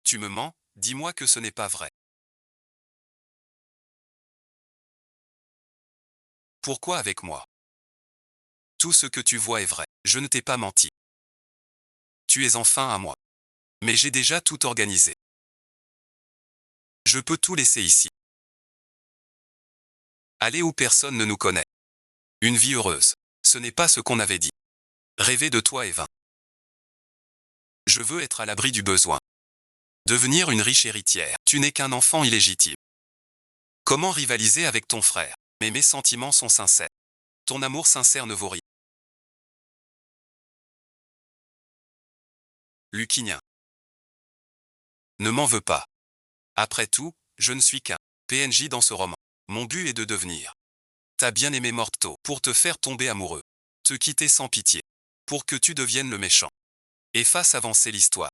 Tu me mens, dis-moi que ce n'est pas vrai. Pourquoi avec moi? Tout ce que tu vois est vrai. Je ne t'ai pas menti. Tu es enfin à moi. Mais j'ai déjà tout organisé. Je peux tout laisser ici. Aller où personne ne nous connaît. Une vie heureuse. Ce n'est pas ce qu'on avait dit. Rêver de toi est vain. Je veux être à l'abri du besoin. Devenir une riche héritière. Tu n'es qu'un enfant illégitime. Comment rivaliser avec ton frère? Mais mes sentiments sont sincères. Ton amour sincère ne vaut rien. Luquinien. Ne m'en veux pas. Après tout, je ne suis qu'un PNJ dans ce roman. Mon but est de devenir ta bien-aimé morte tôt pour te faire tomber amoureux. Te quitter sans pitié. Pour que tu deviennes le méchant. Et fasse avancer l'histoire.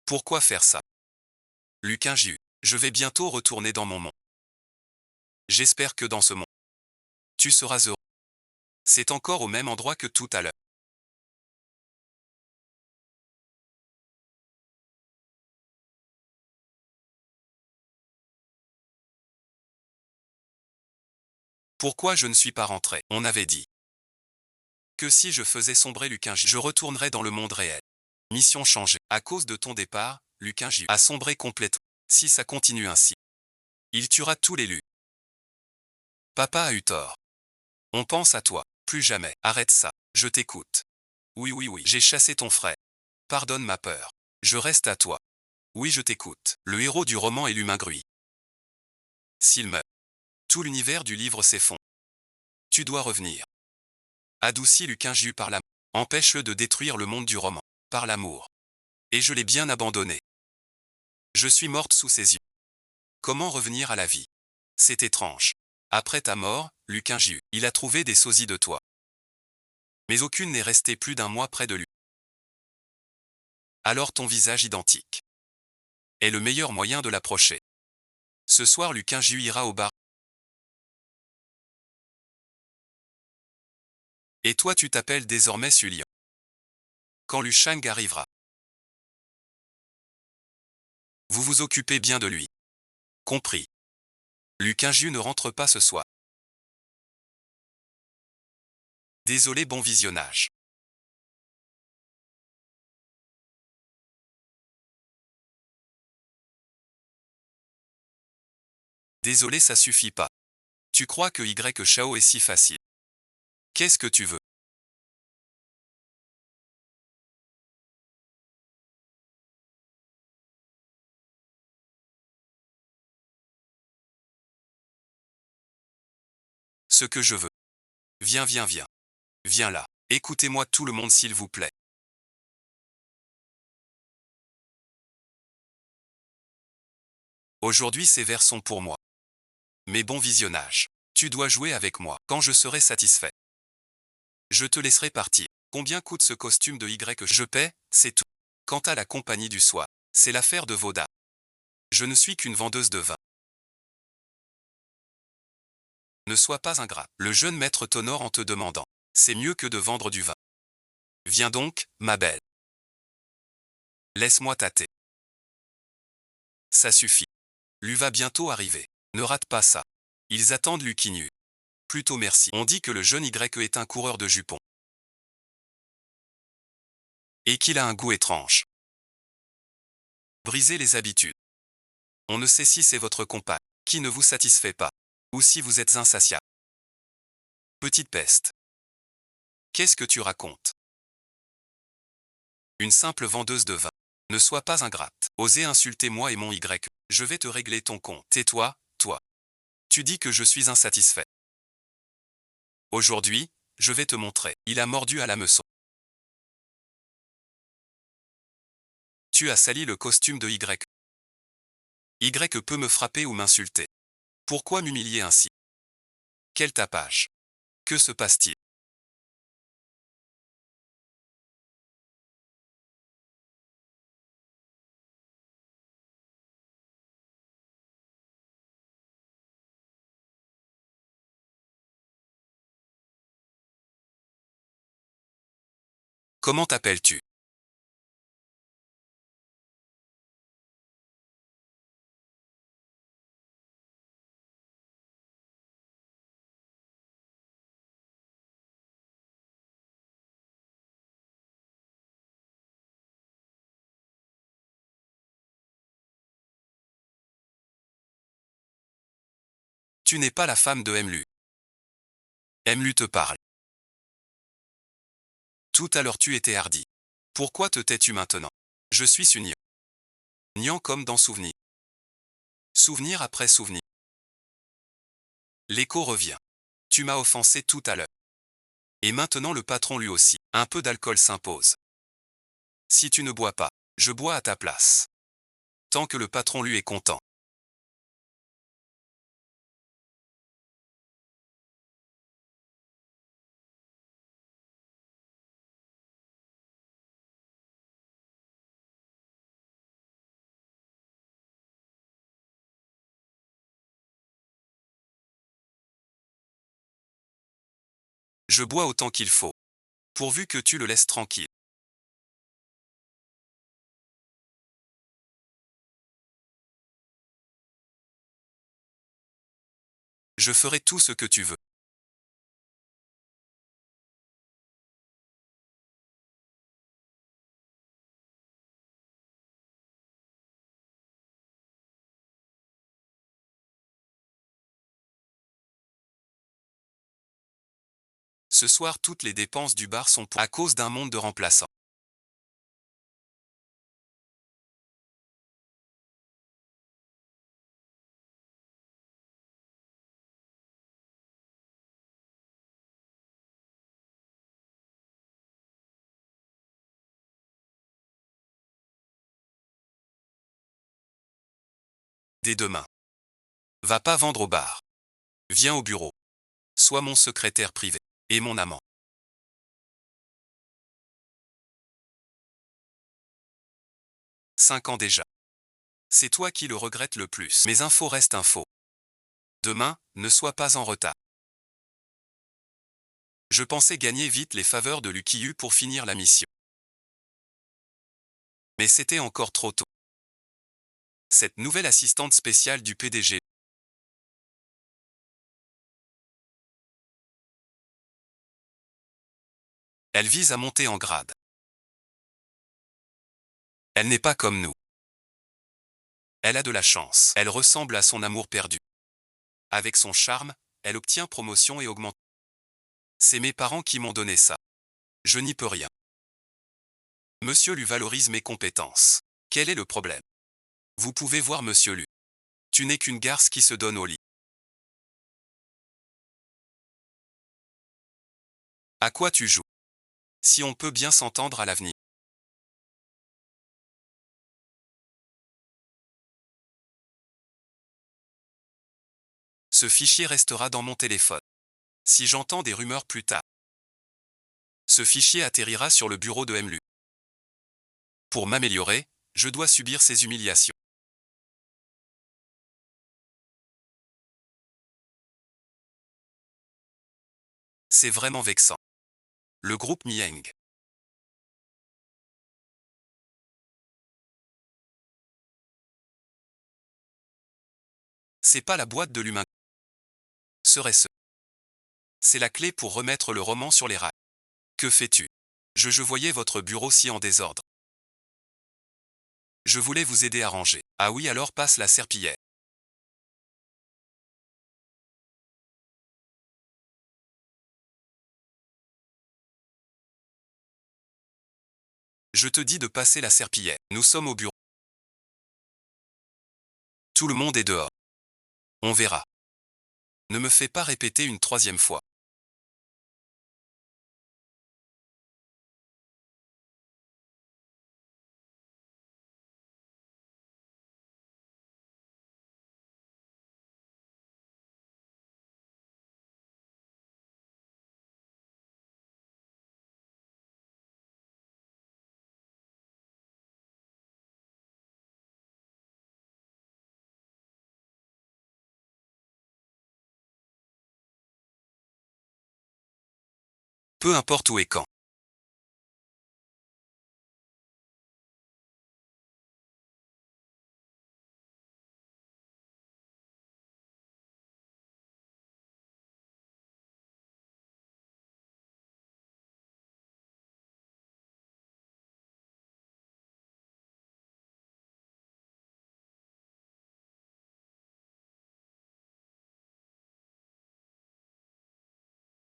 Pourquoi faire ça? Luquin Ju. Je vais bientôt retourner dans mon monde. J'espère que dans ce monde, tu seras heureux. C'est encore au même endroit que tout à l'heure. Pourquoi je ne suis pas rentré? On avait dit que si je faisais sombrer Luquin Ju, je retournerais dans le monde réel. Mission changée. À cause de ton départ, Luquin Ju a sombré complètement. Si ça continue ainsi, il tuera tous les Lu. Papa a eu tort. On pense à toi. Plus jamais. Arrête ça. Je t'écoute. Oui, oui, oui. J'ai chassé ton frère. Pardonne ma peur. Je reste à toi. Oui, je t'écoute. Le héros du roman est l'humain Gruy. S'il meurt, tout l'univers du livre s'effondre. Tu dois revenir. Adoucis Luquin Ju par l'amour. Empêche-le de détruire le monde du roman. Par l'amour. Et je l'ai bien abandonné. Je suis morte sous ses yeux. Comment revenir à la vie? C'est étrange. Après ta mort, Luquin Ju, il a trouvé des sosies de toi. Mais aucune n'est restée plus d'un mois près de lui. Alors ton visage identique est le meilleur moyen de l'approcher. Ce soir Luquin Ju ira au bar. Et toi tu t'appelles désormais Sullian. Quand Lu Shang arrivera, vous vous occupez bien de lui. Compris. Luquin Ju ne rentre pas ce soir. Désolé, bon visionnage. Désolé, ça suffit pas. Tu crois que Y Shao est si facile? Qu'est-ce que tu veux? Ce que je veux. Viens, viens, viens. Viens là. Écoutez-moi tout le monde s'il vous plaît. Aujourd'hui ces vers sont pour moi. Mais bon visionnage. Tu dois jouer avec moi. Quand je serai satisfait, je te laisserai partir. Combien coûte ce costume de Y que je paie? C'est tout. Quant à la compagnie du soir, c'est l'affaire de Vauda. Je ne suis qu'une vendeuse de vin. Ne sois pas ingrat. Le jeune maître t'honore en te demandant. C'est mieux que de vendre du vin. Viens donc, ma belle. Laisse-moi tâter. Ça suffit. Lui va bientôt arriver. Ne rate pas ça. Ils attendent Lucinu. Plutôt merci. On dit que le jeune Y est un coureur de jupons. Et qu'il a un goût étrange. Brisez les habitudes. On ne sait si c'est votre compagne qui ne vous satisfait pas. Ou si vous êtes insatiable. Petite peste. Qu'est-ce que tu racontes? Une simple vendeuse de vin. Ne sois pas ingrate. Osez insulter moi et mon Y. Je vais te régler ton compte. Tais-toi, toi. Tu dis que je suis insatisfait. Aujourd'hui, je vais te montrer. Il a mordu à l'hameçon. Tu as sali le costume de Y. Y peut me frapper ou m'insulter. Pourquoi m'humilier ainsi? Quel tapage? Que se passe-t-il? Comment t'appelles-tu? Tu n'es pas la femme de Emlu. Emlu te parle. Tout à l'heure tu étais hardi. Pourquoi te tais-tu maintenant? Je suis Sunny. Niant comme dans souvenir. Souvenir après souvenir. L'écho revient. Tu m'as offensé tout à l'heure. Et maintenant le patron lui aussi. Un peu d'alcool s'impose. Si tu ne bois pas, je bois à ta place. Tant que le patron lui est content. Je bois autant qu'il faut. Pourvu que tu le laisses tranquille. Je ferai tout ce que tu veux. Ce soir toutes les dépenses du bar sont à cause d'un monde de remplaçants. Dès demain. Va pas vendre au bar. Viens au bureau. Sois mon secrétaire privé. Et mon amant. 5 ans déjà. C'est toi qui le regrettes le plus. Mes infos restent infos. Demain, ne sois pas en retard. Je pensais gagner vite les faveurs de Lucky Yu pour finir la mission. Mais c'était encore trop tôt. Cette nouvelle assistante spéciale du PDG. Elle vise à monter en grade. Elle n'est pas comme nous. Elle a de la chance. Elle ressemble à son amour perdu. Avec son charme, elle obtient promotion et augmente. C'est mes parents qui m'ont donné ça. Je n'y peux rien. Monsieur Lu valorise mes compétences. Quel est le problème? Vous pouvez voir Monsieur Lu. Tu n'es qu'une garce qui se donne au lit. À quoi tu joues? Si on peut bien s'entendre à l'avenir. Ce fichier restera dans mon téléphone. Si j'entends des rumeurs plus tard, ce fichier atterrira sur le bureau de Mlu. Pour m'améliorer, je dois subir ces humiliations. C'est vraiment vexant. Le groupe Mieng. C'est pas la boîte de l'humain. Serait-ce? C'est la clé pour remettre le roman sur les rails. Que fais-tu? Je voyais votre bureau si en désordre. Je voulais vous aider à ranger. Ah oui, alors passe la serpillière. Je te dis de passer la serpillière. Nous sommes au bureau. Tout le monde est dehors. On verra. Ne me fais pas répéter une troisième fois. Peu importe où et quand.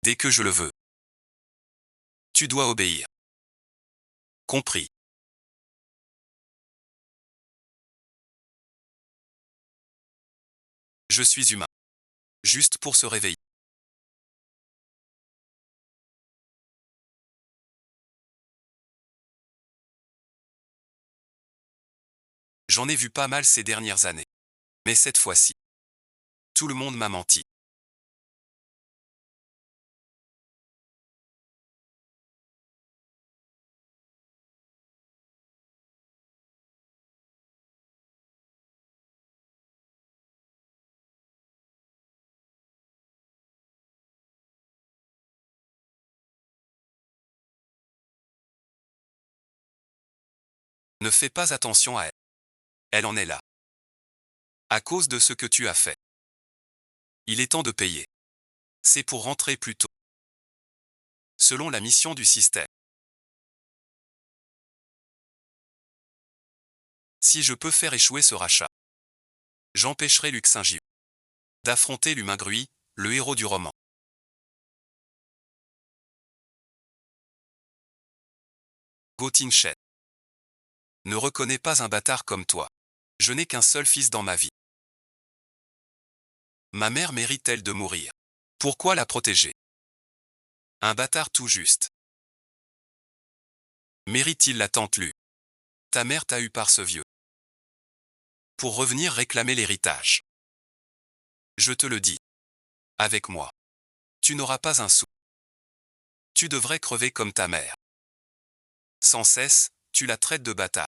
Dès que je le veux. Tu dois obéir. Compris. Je suis humain. Juste pour se réveiller. J'en ai vu pas mal ces dernières années. Mais cette fois-ci, tout le monde m'a menti. Ne fais pas attention à elle. Elle en est là. À cause de ce que tu as fait. Il est temps de payer. C'est pour rentrer plus tôt. Selon la mission du système. Si je peux faire échouer ce rachat, j'empêcherai Luc Saint-Gilles d'affronter l'humain Gruy, le héros du roman. Gotinchet. Ne reconnais pas un bâtard comme toi. Je n'ai qu'un seul fils dans ma vie. Ma mère mérite-t-elle de mourir? Pourquoi la protéger? Un bâtard tout juste. Mérite-t-il la tante Lu? Ta mère t'a eu par ce vieux. Pour revenir réclamer l'héritage. Je te le dis. Avec moi. Tu n'auras pas un sou. Tu devrais crever comme ta mère. Sans cesse, tu la traites de bâtard.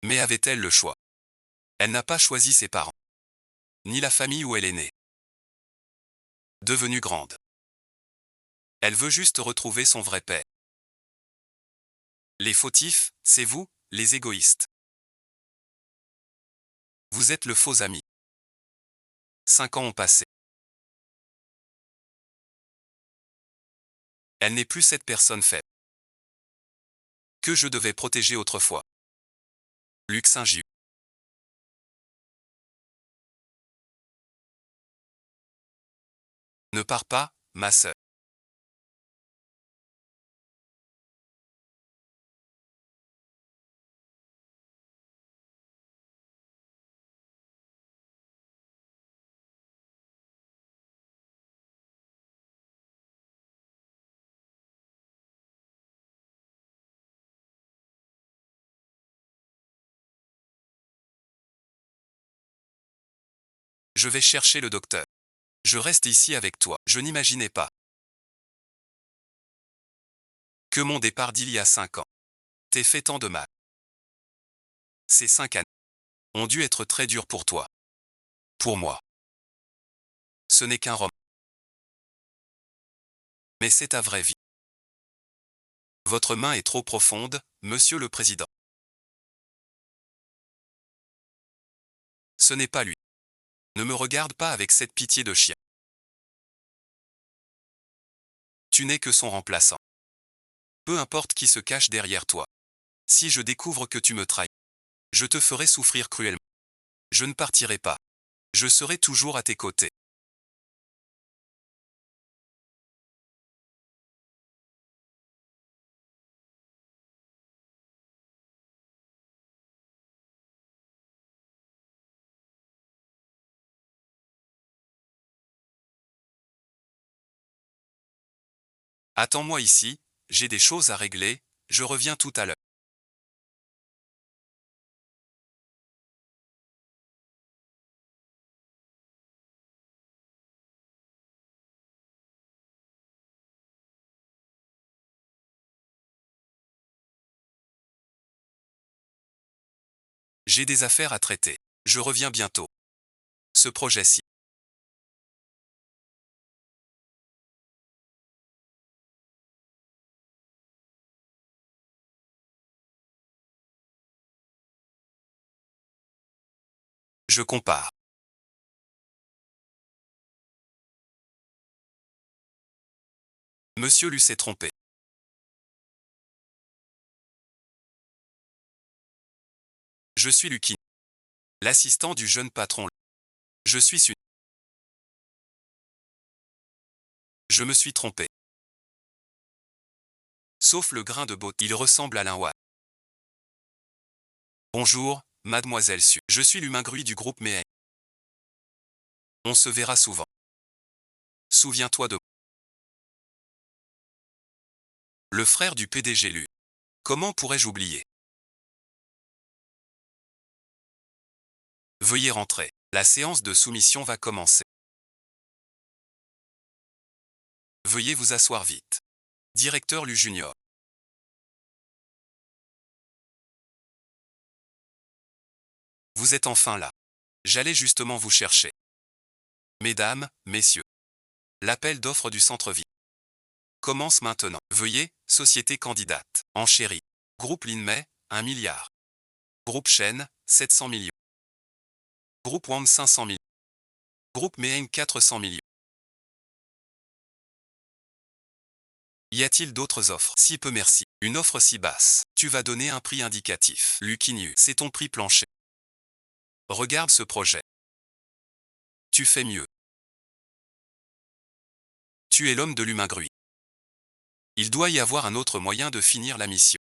Mais avait-elle le choix? Elle n'a pas choisi ses parents. Ni la famille où elle est née. Devenue grande. Elle veut juste retrouver son vrai père. Les fautifs, c'est vous, les égoïstes. Vous êtes le faux ami. 5 ans ont passé. Elle n'est plus cette personne faible que je devais protéger autrefois. Luc Saint-Gilles. Ne pars pas, ma sœur. Je vais chercher le docteur. Je reste ici avec toi. Je n'imaginais pas que mon départ d'il y a 5 ans t'ait fait tant de mal. Ces 5 années ont dû être très dures pour toi. Pour moi. Ce n'est qu'un roman. Mais c'est ta vraie vie. Votre main est trop profonde, monsieur le président. Ce n'est pas lui. Ne me regarde pas avec cette pitié de chien. Tu n'es que son remplaçant. Peu importe qui se cache derrière toi. Si je découvre que tu me trahis, je te ferai souffrir cruellement. Je ne partirai pas. Je serai toujours à tes côtés. Attends-moi ici, j'ai des choses à régler, je reviens tout à l'heure. J'ai des affaires à traiter. Je reviens bientôt. Ce projet-ci. Je compare. Monsieur Lu s'est trompé. Je suis Lucky, l'assistant du jeune patron. Je suis Sun. Je me suis trompé. Sauf le grain de beauté, il ressemble à l'Inwa. Bonjour, mademoiselle Su. Je suis l'humain-grui du groupe Meheng. On se verra souvent. Souviens-toi de moi. Le frère du PDG Lu. Comment pourrais-je oublier? Veuillez rentrer. La séance de soumission va commencer. Veuillez vous asseoir vite. Directeur Lu Junior. Vous êtes enfin là. J'allais justement vous chercher. Mesdames, messieurs. L'appel d'offres du centre-ville commence maintenant. Veuillez, société candidate. Enchérie. Groupe Linmei, 1 milliard. Groupe Shen, 700 millions. Groupe Wang, 500 millions. Groupe Meheng, 400 millions. Y a-t-il d'autres offres? Si peu merci. Une offre si basse. Tu vas donner un prix indicatif. Lucky New, c'est ton prix plancher. Regarde ce projet. Tu fais mieux. Tu es l'homme de l'humain-grui. Il doit y avoir un autre moyen de finir la mission.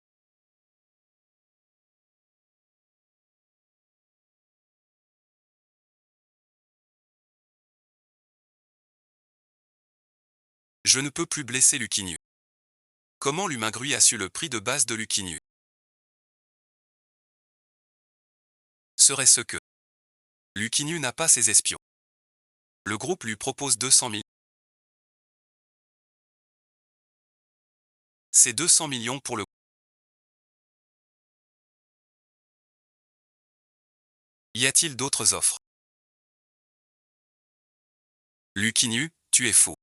Je ne peux plus blesser Lucky New. Comment l'humain-grui a su le prix de base de Lucky New? Serait-ce que Lucky New n'a pas ses espions? Le groupe lui propose 200 000. C'est 200 millions pour le. Y a-t-il d'autres offres? Lucky New, tu es fou.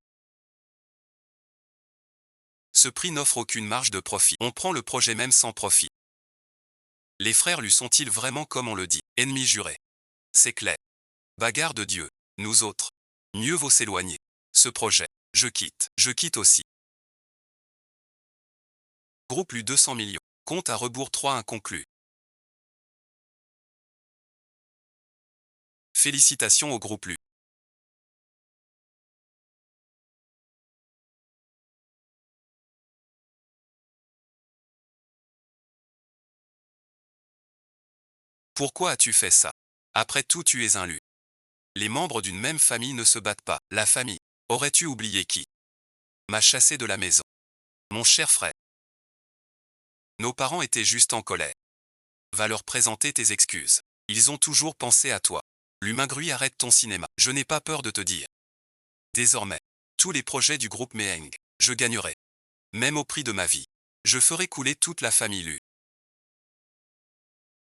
Ce prix n'offre aucune marge de profit. On prend le projet même sans profit. Les frères lui sont-ils vraiment comme on le dit? Ennemis jurés. C'est clair. Bagarre de Dieu. Nous autres. Mieux vaut s'éloigner. Ce projet. Je quitte. Je quitte aussi. Groupe Lu 200 millions. Compte à rebours 3 inconclu. Félicitations au groupe Lu. Pourquoi as-tu fait ça? Après tout, tu es un Lu. Les membres d'une même famille ne se battent pas. La famille. Aurais-tu oublié qui m'a chassé de la maison? Mon cher frère. Nos parents étaient juste en colère. Va leur présenter tes excuses. Ils ont toujours pensé à toi. L'humain-grui, arrête ton cinéma. Je n'ai pas peur de te dire. Désormais, tous les projets du groupe Meheng, je gagnerai. Même au prix de ma vie. Je ferai couler toute la famille Lu.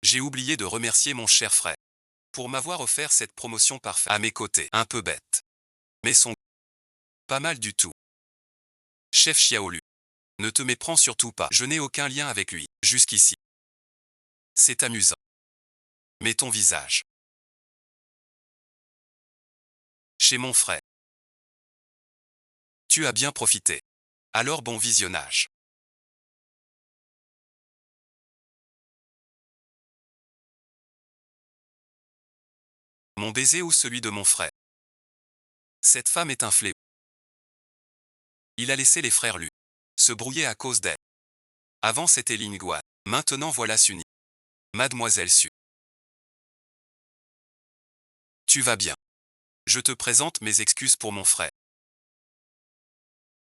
J'ai oublié de remercier mon cher frère pour m'avoir offert cette promotion parfaite. À mes côtés, un peu bête. Mais son pas mal du tout. Chef Xiaolu, ne te méprends surtout pas. Je n'ai aucun lien avec lui, jusqu'ici. C'est amusant. Mais ton visage. Chez mon frère. Tu as bien profité. Alors bon visionnage. Mon baiser ou celui de mon frère? Cette femme est un fléau. Il a laissé les frères Lu se brouiller à cause d'elle. Avant c'était Lingua, maintenant voilà Suni. Mademoiselle Su. Tu vas bien. Je te présente mes excuses pour mon frère.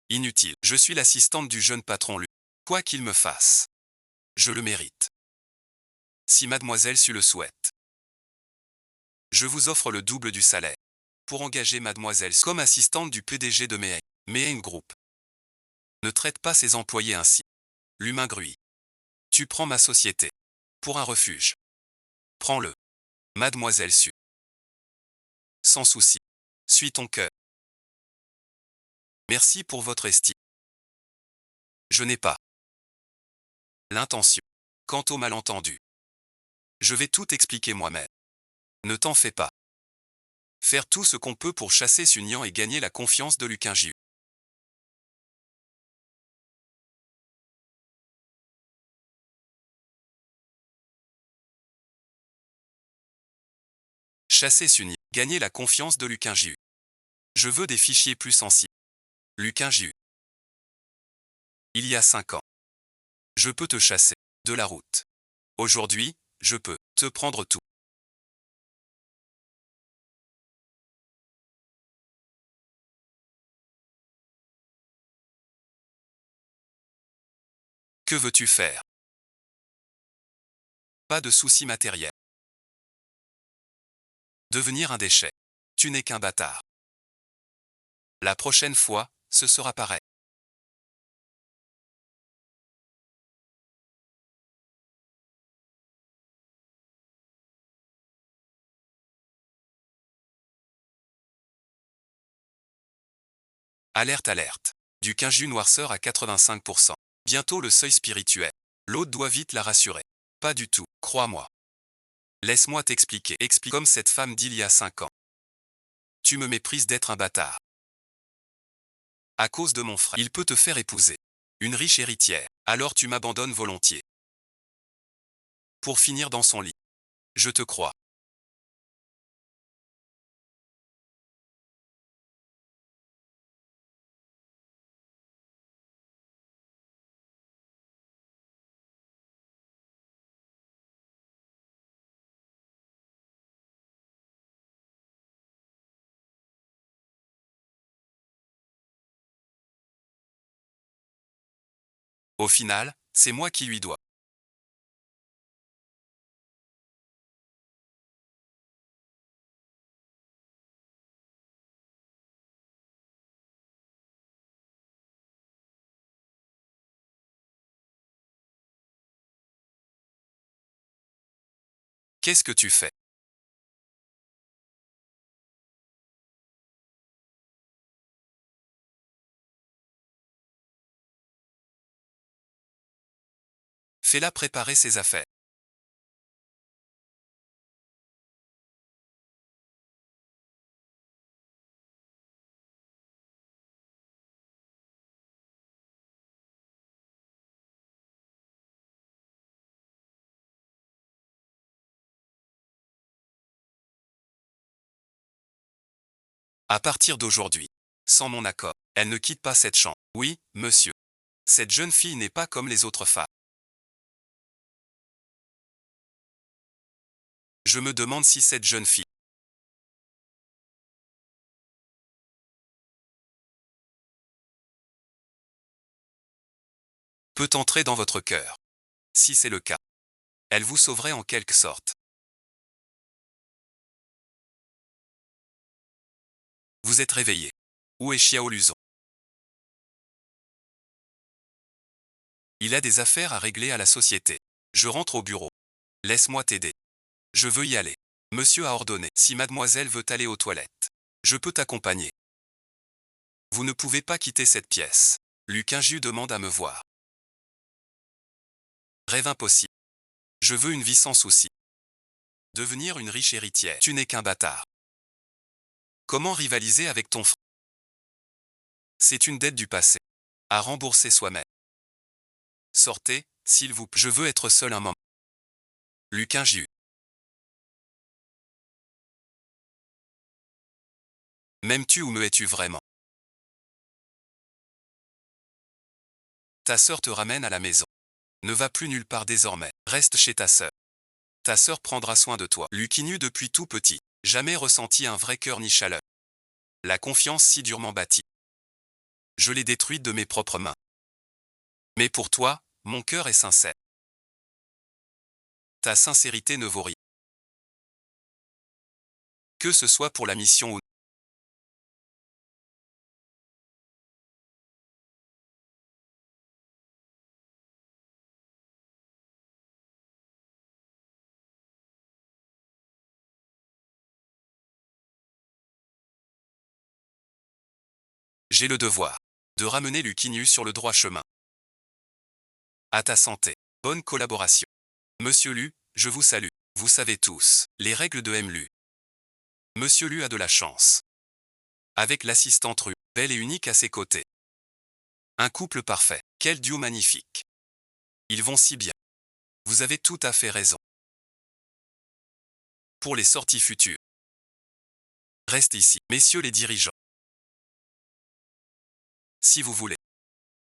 Inutile, je suis l'assistante du jeune patron Lu. Quoi qu'il me fasse, je le mérite. Si mademoiselle Su le souhaite, je vous offre le double du salaire pour engager mademoiselle Su comme assistante du PDG de Meheng. Meheng Group ne traite pas ses employés ainsi. L'humain-grui. Tu prends ma société pour un refuge. Prends-le. Mademoiselle Su. Sans souci. Suis ton cœur. Merci pour votre estime. Je n'ai pas l'intention. Quant au malentendu, je vais tout expliquer moi-même. Ne t'en fais pas. Faire tout ce qu'on peut pour chasser Sunyan et gagner la confiance de Lukinjiu. Chasser Sunny. Gagner la confiance de Luquin JU. Je veux des fichiers plus sensibles. Luquin JU. Il y a 5 ans. Je peux te chasser de la route. Aujourd'hui, je peux te prendre tout. Que veux-tu faire? Pas de soucis matériels. Devenir un déchet. Tu n'es qu'un bâtard. La prochaine fois, ce sera pareil. Alerte, alerte. Du quinju noirceur à 85%. Bientôt le seuil spirituel. L'autre doit vite la rassurer. Pas du tout, crois-moi. Laisse-moi t'expliquer. Explique comme cette femme d'il y a 5 ans. Tu me méprises d'être un bâtard. À cause de mon frère, il peut te faire épouser une riche héritière. Alors tu m'abandonnes volontiers. Pour finir dans son lit. Je te crois. Au final, c'est moi qui lui dois. Qu'est-ce que tu fais? Fais-la préparer ses affaires. À partir d'aujourd'hui. Sans mon accord, elle ne quitte pas cette chambre. Oui, monsieur. Cette jeune fille n'est pas comme les autres femmes. Je me demande si cette jeune fille peut entrer dans votre cœur. Si c'est le cas, elle vous sauverait en quelque sorte. Vous êtes réveillé. Où est Xiao Luzon? Il a des affaires à régler à la société. Je rentre au bureau. Laisse-moi t'aider. Je veux y aller. Monsieur a ordonné. Si mademoiselle veut aller aux toilettes, je peux t'accompagner. Vous ne pouvez pas quitter cette pièce. Luquin JU demande à me voir. Rêve impossible. Je veux une vie sans souci. Devenir une riche héritière. Tu n'es qu'un bâtard. Comment rivaliser avec ton frère? C'est une dette du passé. À rembourser soi-même. Sortez, s'il vous plaît. Je veux être seul un moment. Luquin JU. M'aimes-tu ou me hais-tu vraiment? Ta sœur te ramène à la maison. Ne va plus nulle part désormais. Reste chez ta sœur. Ta sœur prendra soin de toi. Luquin depuis tout petit. Jamais ressenti un vrai cœur ni chaleur. La confiance si durement bâtie. Je l'ai détruite de mes propres mains. Mais pour toi, mon cœur est sincère. Ta sincérité ne vaut rien. Que ce soit pour la mission ou... J'ai le devoir de ramener Luquin sur le droit chemin. À ta santé. Bonne collaboration. Monsieur Lu, je vous salue. Vous savez tous les règles de MLU. Monsieur Lu a de la chance. Avec l'assistante Rue, belle et unique à ses côtés. Un couple parfait. Quel duo magnifique. Ils vont si bien. Vous avez tout à fait raison. Pour les sorties futures. Reste ici, messieurs les dirigeants. Si vous voulez.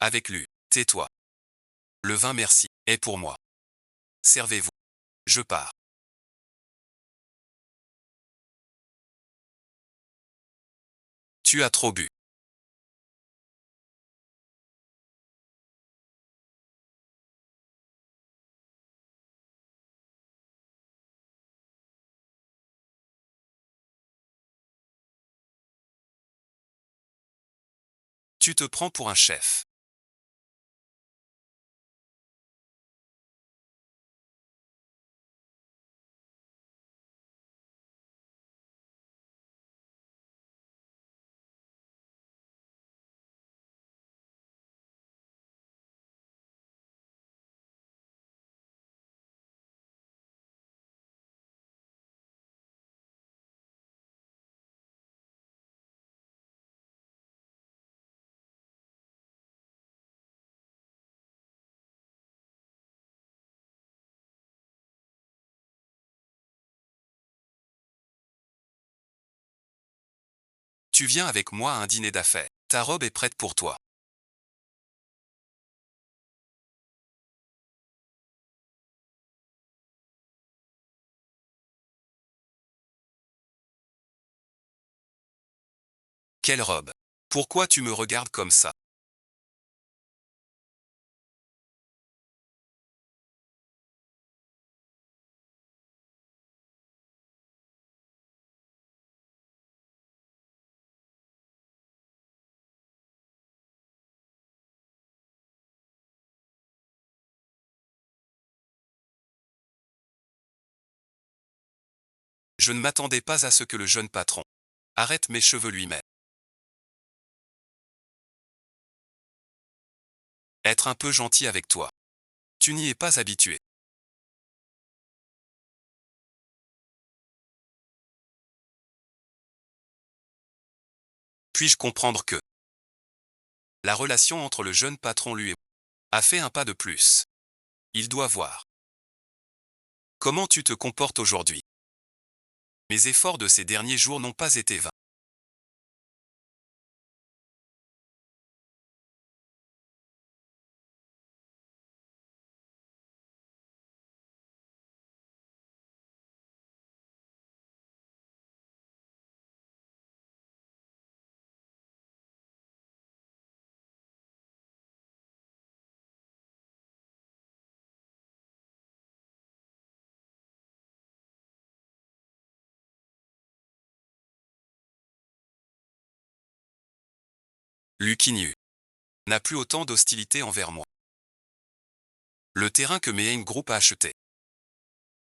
Avec lui, tais-toi. Le vin merci, est pour moi. Servez-vous. Je pars. Tu as trop bu. Tu te prends pour un chef. Tu viens avec moi à un dîner d'affaires. Ta robe est prête pour toi. Quelle robe? Pourquoi tu me regardes comme ça? Je ne m'attendais pas à ce que le jeune patron arrête mes cheveux lui-même. Être un peu gentil avec toi. Tu n'y es pas habitué. Puis-je comprendre que la relation entre le jeune patron lui et moi a fait un pas de plus? Il doit voir comment tu te comportes aujourd'hui. Mes efforts de ces derniers jours n'ont pas été vains. Luciniu n'a plus autant d'hostilité envers moi. Le terrain que Meheng Group a acheté.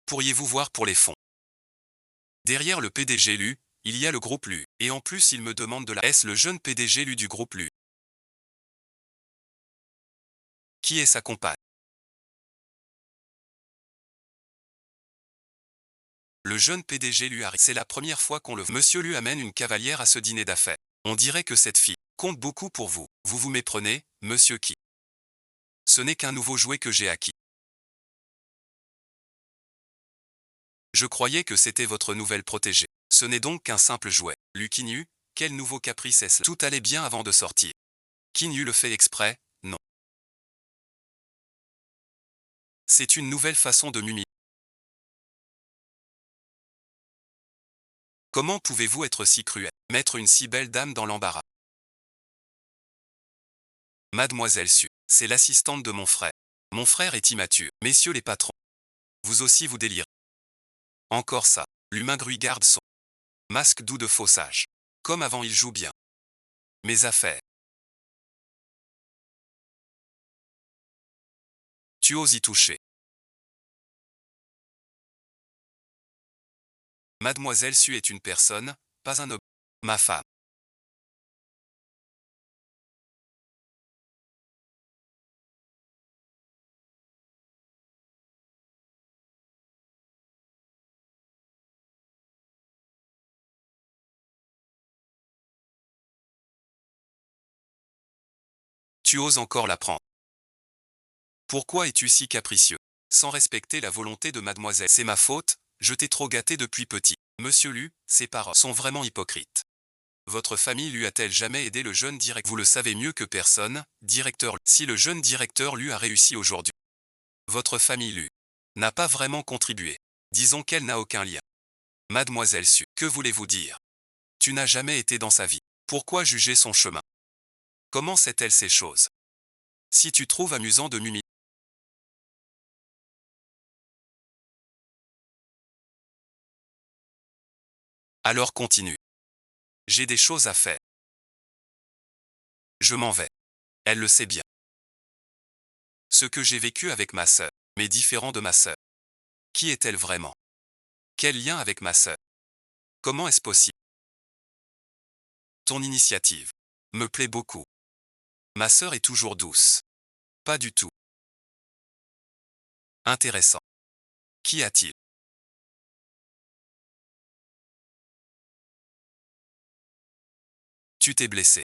Pourriez-vous voir pour les fonds? Derrière le PDG Lu, il y a le groupe Lu. Et en plus il me demande de la... Est-ce le jeune PDG Lu du groupe Lu? Qui est sa compagne? Le jeune PDG Lu arrive. C'est la première fois qu'on le... Monsieur Lu amène une cavalière à ce dîner d'affaires. On dirait que cette fille compte beaucoup pour vous. Vous vous méprenez, monsieur qui? Ce n'est qu'un nouveau jouet que j'ai acquis. Je croyais que c'était votre nouvelle protégée. Ce n'est donc qu'un simple jouet. Lucinu, quel nouveau caprice est-ce? Tout allait bien avant de sortir. Kinyu le fait exprès? Non. C'est une nouvelle façon de m'humilier. Comment pouvez-vous être si cruel? Mettre une si belle dame dans l'embarras. Mademoiselle Su, c'est l'assistante de mon frère. Mon frère est immature. Messieurs les patrons. Vous aussi vous délirez. Encore ça. L'humain grui garde son masque doux de faux sage. Comme avant il joue bien. Mes affaires. Tu oses y toucher. Mademoiselle Su est une personne, pas un objet. Ma femme. Tu oses encore la prendre. Pourquoi es-tu si capricieux? Sans respecter la volonté de mademoiselle. C'est ma faute, je t'ai trop gâté depuis petit. Monsieur Lu, ces paroles sont vraiment hypocrites. Votre famille lui a-t-elle jamais aidé le jeune directeur? Vous le savez mieux que personne, directeur Lu. Si le jeune directeur Lu a réussi aujourd'hui, votre famille Lu n'a pas vraiment contribué. Disons qu'elle n'a aucun lien. Mademoiselle Su, que voulez-vous dire? Tu n'as jamais été dans sa vie. Pourquoi juger son chemin? Comment sait-elle ces choses? Si tu trouves amusant de m'humilier, alors continue. J'ai des choses à faire. Je m'en vais. Elle le sait bien. Ce que j'ai vécu avec ma sœur, mais différent de ma sœur. Qui est-elle vraiment? Quel lien avec ma sœur? Comment est-ce possible? Ton initiative me plaît beaucoup. Ma sœur est toujours douce. Pas du tout. Intéressant. Qu'y a-t-il? Tu t'es blessé.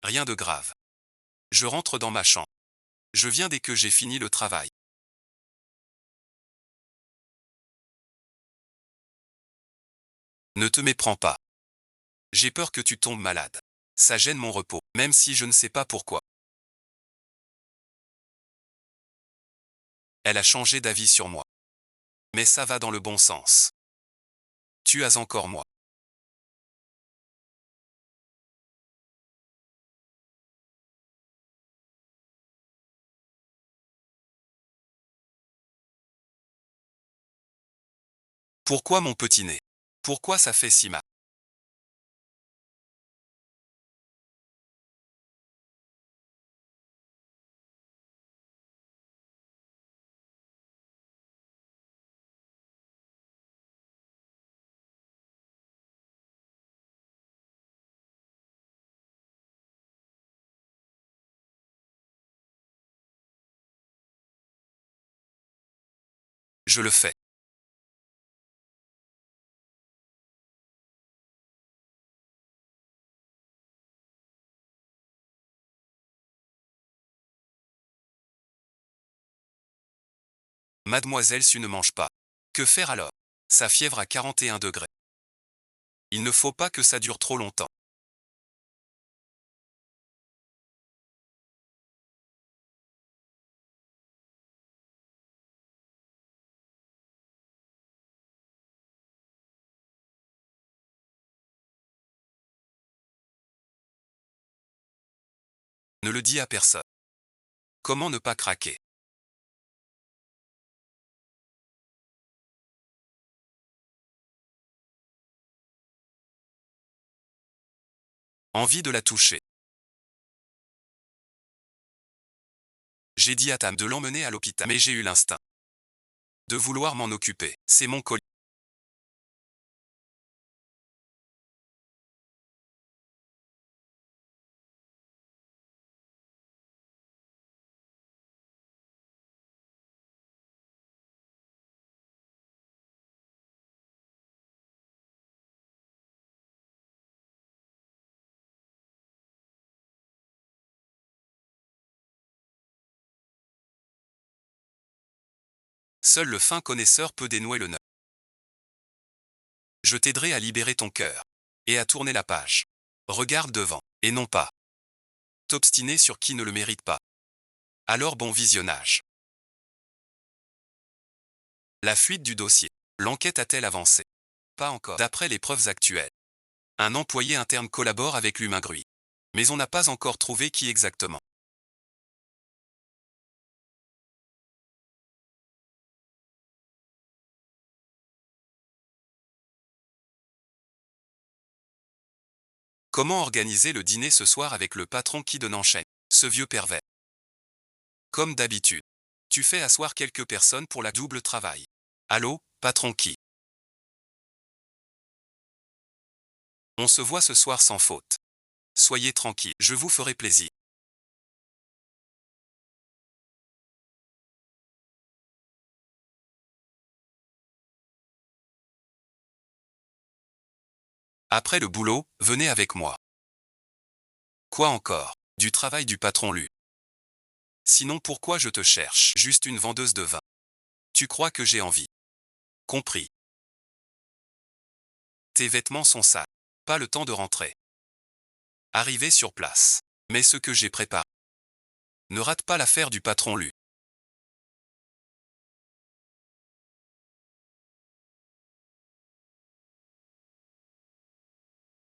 Rien de grave. Je rentre dans ma chambre. Je viens dès que j'ai fini le travail. Ne te méprends pas. J'ai peur que tu tombes malade. Ça gêne mon repos, même si je ne sais pas pourquoi. Elle a changé d'avis sur moi. Mais ça va dans le bon sens. Tu as encore moi. Pourquoi mon petit nez? Pourquoi ça fait si mal? Je le fais. Mademoiselle Su ne mange pas. Que faire alors? Sa fièvre à 41 degrés. Il ne faut pas que ça dure trop longtemps. Ne le dis à personne. Comment ne pas craquer? Envie de la toucher. J'ai dit à Tam de l'emmener à l'hôpital, mais j'ai eu l'instinct de vouloir m'en occuper. C'est mon colis. Seul le fin connaisseur peut dénouer le nœud. Je t'aiderai à libérer ton cœur. Et à tourner la page. Regarde devant, et non pas t'obstiner sur qui ne le mérite pas. Alors bon visionnage. La fuite du dossier. L'enquête a-t-elle avancé? Pas encore. D'après les preuves actuelles, un employé interne collabore avec l'humain Grui. Mais on n'a pas encore trouvé qui exactement. Comment organiser le dîner ce soir avec le patron qui donne enchaîne? Ce vieux pervers. Comme d'habitude. Tu fais asseoir quelques personnes pour la double travail. Allô, patron qui? On se voit ce soir sans faute. Soyez tranquille, je vous ferai plaisir. Après le boulot, venez avec moi. Quoi encore? Du travail du patron Lu. Sinon pourquoi je te cherche? Juste une vendeuse de vin. Tu crois que j'ai envie? Compris. Tes vêtements sont sales. Pas le temps de rentrer. Arrivé sur place. Mais ce que j'ai préparé. Ne rate pas l'affaire du patron Lu.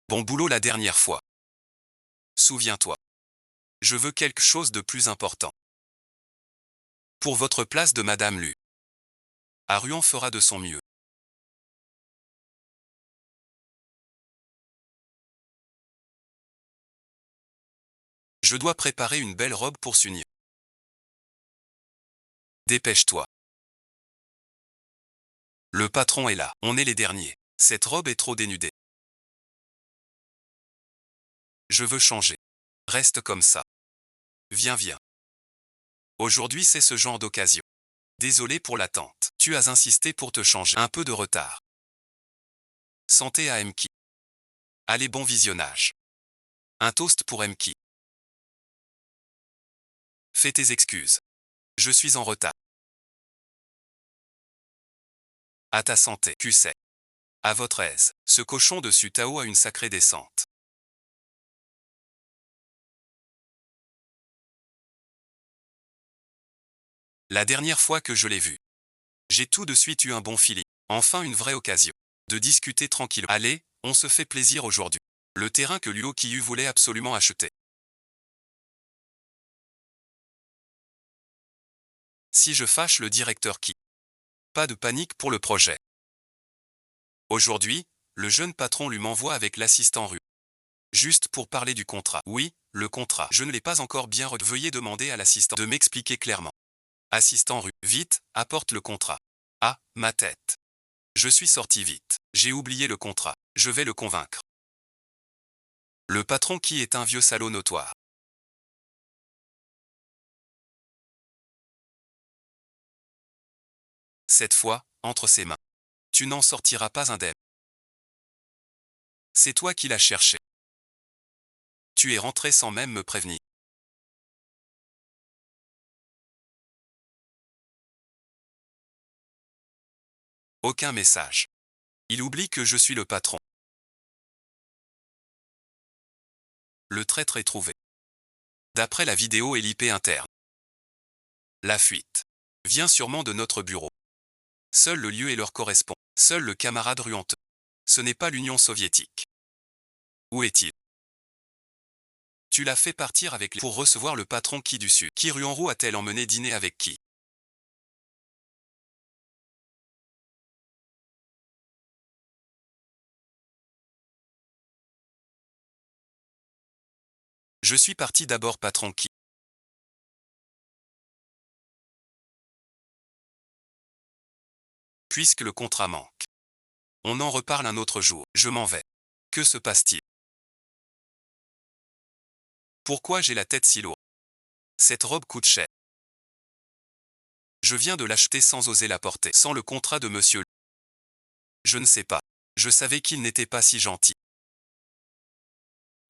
Bon boulot la dernière fois. Souviens-toi. Je veux quelque chose de plus important. Pour votre place de Madame Lu. Aruan fera de son mieux. Je dois préparer une belle robe pour s'unir. Dépêche-toi. Le patron est là. On est les derniers. Cette robe est trop dénudée. Je veux changer. Reste comme ça. Viens, viens. Aujourd'hui c'est ce genre d'occasion. Désolé pour l'attente. Tu as insisté pour te changer. Un peu de retard. Santé à Mki. Allez, bon visionnage. Un toast pour Mki. Fais tes excuses. Je suis en retard. À ta santé. QC. À votre aise. Ce cochon de Sutao a une sacrée descente. La dernière fois que je l'ai vu, j'ai tout de suite eu un bon feeling. Enfin une vraie occasion. De discuter tranquille. Allez, on se fait plaisir aujourd'hui. Le terrain que Luo Qiyu voulait absolument acheter. Si je fâche le directeur Qi. Pas de panique pour le projet. Aujourd'hui, le jeune patron lui m'envoie avec l'assistant Ru. Juste pour parler du contrat. Oui, le contrat. Je ne l'ai pas encore bien Veuillez demander à l'assistant de m'expliquer clairement. Assistant Ru. Vite, apporte le contrat. Ah, ma tête. Je suis sorti vite. J'ai oublié le contrat. Je vais le convaincre. Le patron qui est un vieux salaud notoire. Cette fois, entre ses mains. Tu n'en sortiras pas indemne. C'est toi qui l'as cherché. Tu es rentré sans même me prévenir. Aucun message. Il oublie que je suis le patron. Le traître est trouvé. D'après la vidéo et l'IP interne. La fuite vient sûrement de notre bureau. Seul le lieu et l'heure correspond. Seul le camarade ruanteux. Ce n'est pas l'Union soviétique. Où est-il? Tu l'as fait partir avec les... pour recevoir le patron qui du Sud. Qui Ruanro a-t-elle emmené dîner avec qui? Je suis parti d'abord patron qui. Puisque le contrat manque. On en reparle un autre jour. Je m'en vais. Que se passe-t-il? Pourquoi j'ai la tête si lourde? Cette robe coûte cher. Je viens de l'acheter sans oser la porter. Sans le contrat de monsieur. Je ne sais pas. Je savais qu'il n'était pas si gentil.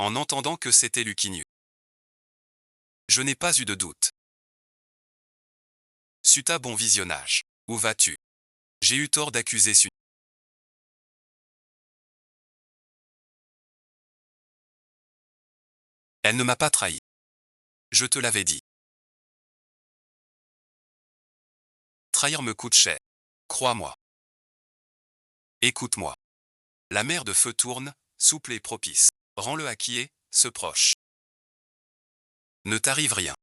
En entendant que c'était Lucignu. Je n'ai pas eu de doute. Suta, bon visionnage. Où vas-tu? J'ai eu tort d'accuser Su. Elle ne m'a pas trahi. Je te l'avais dit. Trahir me coûte cher. Crois-moi. Écoute-moi. La mer de feu tourne, souple et propice. Rends-le à qui est, ce proche. Ne t'arrive rien.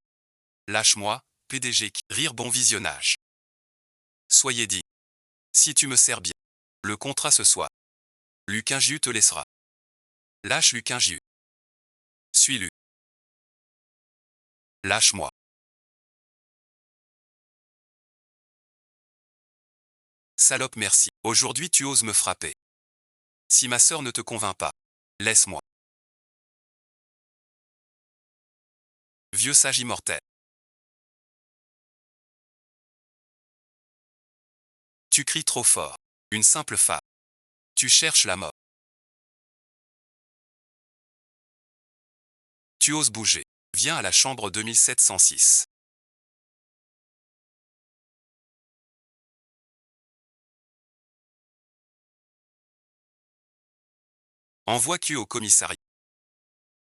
Lâche-moi, PDG. Rire, bon visionnage. Soyez dit. Si tu me sers bien. Le contrat ce soir. Luquingiu te laissera. Lâche Luquingiu. Suis-le. Lâche-moi. Salope, merci. Aujourd'hui tu oses me frapper. Si ma sœur ne te convainc pas, laisse-moi. Vieux sage immortel. Tu cries trop fort. Une simple femme. Tu cherches la mort. Tu oses bouger. Viens à la chambre 2706. Envoie Q au commissariat.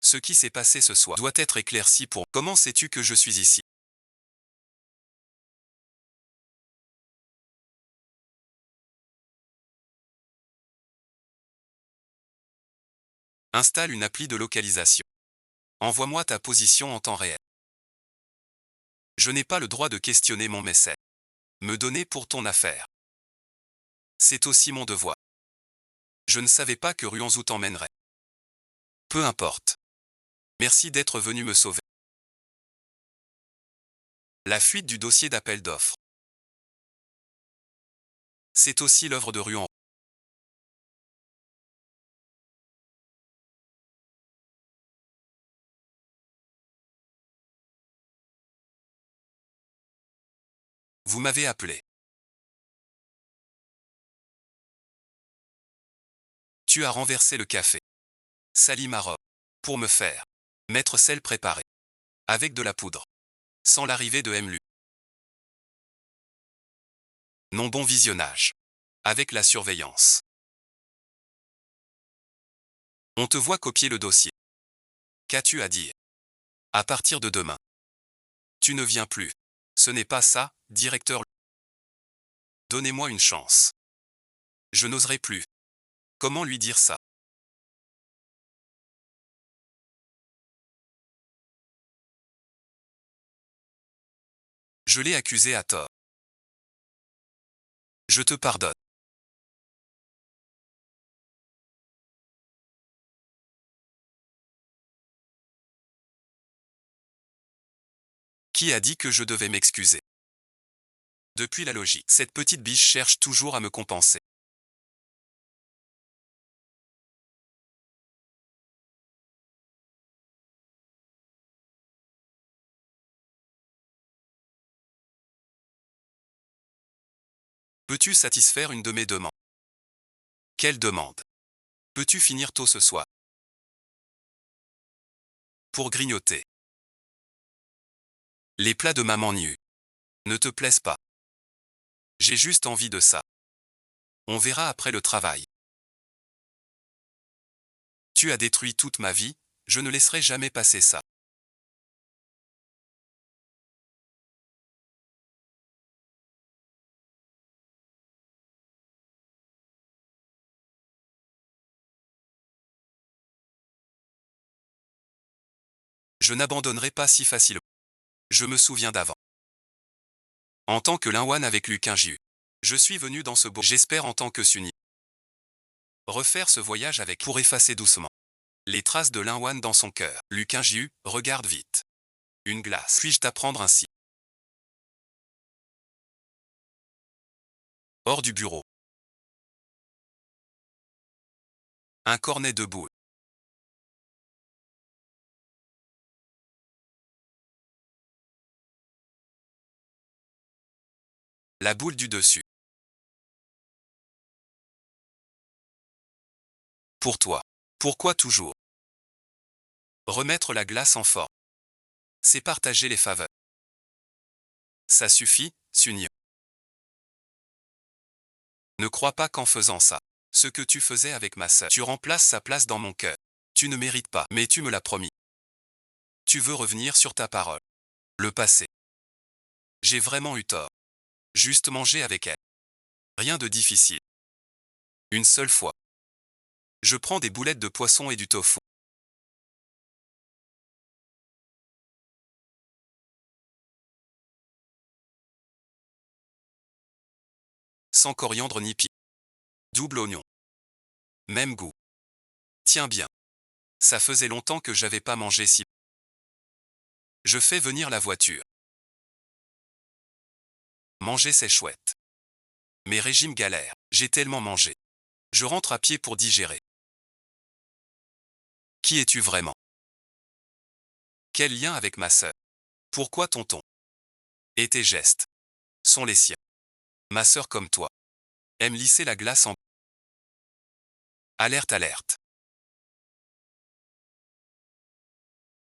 Ce qui s'est passé ce soir doit être éclairci pour... Comment sais-tu que je suis ici? Installe une appli de localisation. Envoie-moi ta position en temps réel. Je n'ai pas le droit de questionner mon mécène. Me donner pour ton affaire. C'est aussi mon devoir. Je ne savais pas que Ruanzhou t'emmènerait. Peu importe. Merci d'être venu me sauver. La fuite du dossier d'appel d'offres. C'est aussi l'œuvre de Ruan. Vous m'avez appelé. Tu as renversé le café. Sali ma robe. Pour me faire mettre celle préparée. Avec de la poudre. Sans l'arrivée de Mlu. Non, bon visionnage. Avec la surveillance. On te voit copier le dossier. Qu'as-tu à dire? À partir de demain. Tu ne viens plus. Ce n'est pas ça, directeur. Donnez-moi une chance. Je n'oserai plus. Comment lui dire ça? Je l'ai accusé à tort. Je te pardonne. Qui a dit que je devais m'excuser? Depuis la logique, cette petite biche cherche toujours à me compenser. Peux-tu satisfaire une de mes demandes? Quelle demande? Peux-tu finir tôt ce soir? Pour grignoter. Les plats de maman nue ne te plaisent pas. J'ai juste envie de ça. On verra après le travail. Tu as détruit toute ma vie, je ne laisserai jamais passer ça. Je n'abandonnerai pas si facilement. Je me souviens d'avant. En tant que Linwan avec Luquin Jiu. Je suis venu dans ce beau... J'espère en tant que Sunny. Refaire ce voyage avec pour effacer doucement les traces de Linwan dans son cœur. Luquin Jiu, regarde vite. Une glace. Puis-je t'apprendre ainsi? Hors du bureau. Un cornet de boules. La boule du dessus. Pour toi. Pourquoi toujours? Remettre la glace en forme. C'est partager les faveurs. Ça suffit, Sunny. Ne crois pas qu'en faisant ça, ce que tu faisais avec ma sœur, tu remplaces sa place dans mon cœur. Tu ne mérites pas, mais tu me l'as promis. Tu veux revenir sur ta parole. Le passé. J'ai vraiment eu tort. Juste manger avec elle. Rien de difficile. Une seule fois. Je prends des boulettes de poisson et du tofu. Sans coriandre ni piment. Double oignon. Même goût. Tiens bien. Ça faisait longtemps que j'avais pas mangé si. Je fais venir la voiture. Manger c'est chouette. Mes régimes galèrent. J'ai tellement mangé. Je rentre à pied pour digérer. Qui es-tu vraiment? Quel lien avec ma sœur? Pourquoi tonton? Et tes gestes sont les siens. Ma sœur comme toi aime lisser la glace en... Alerte, alerte.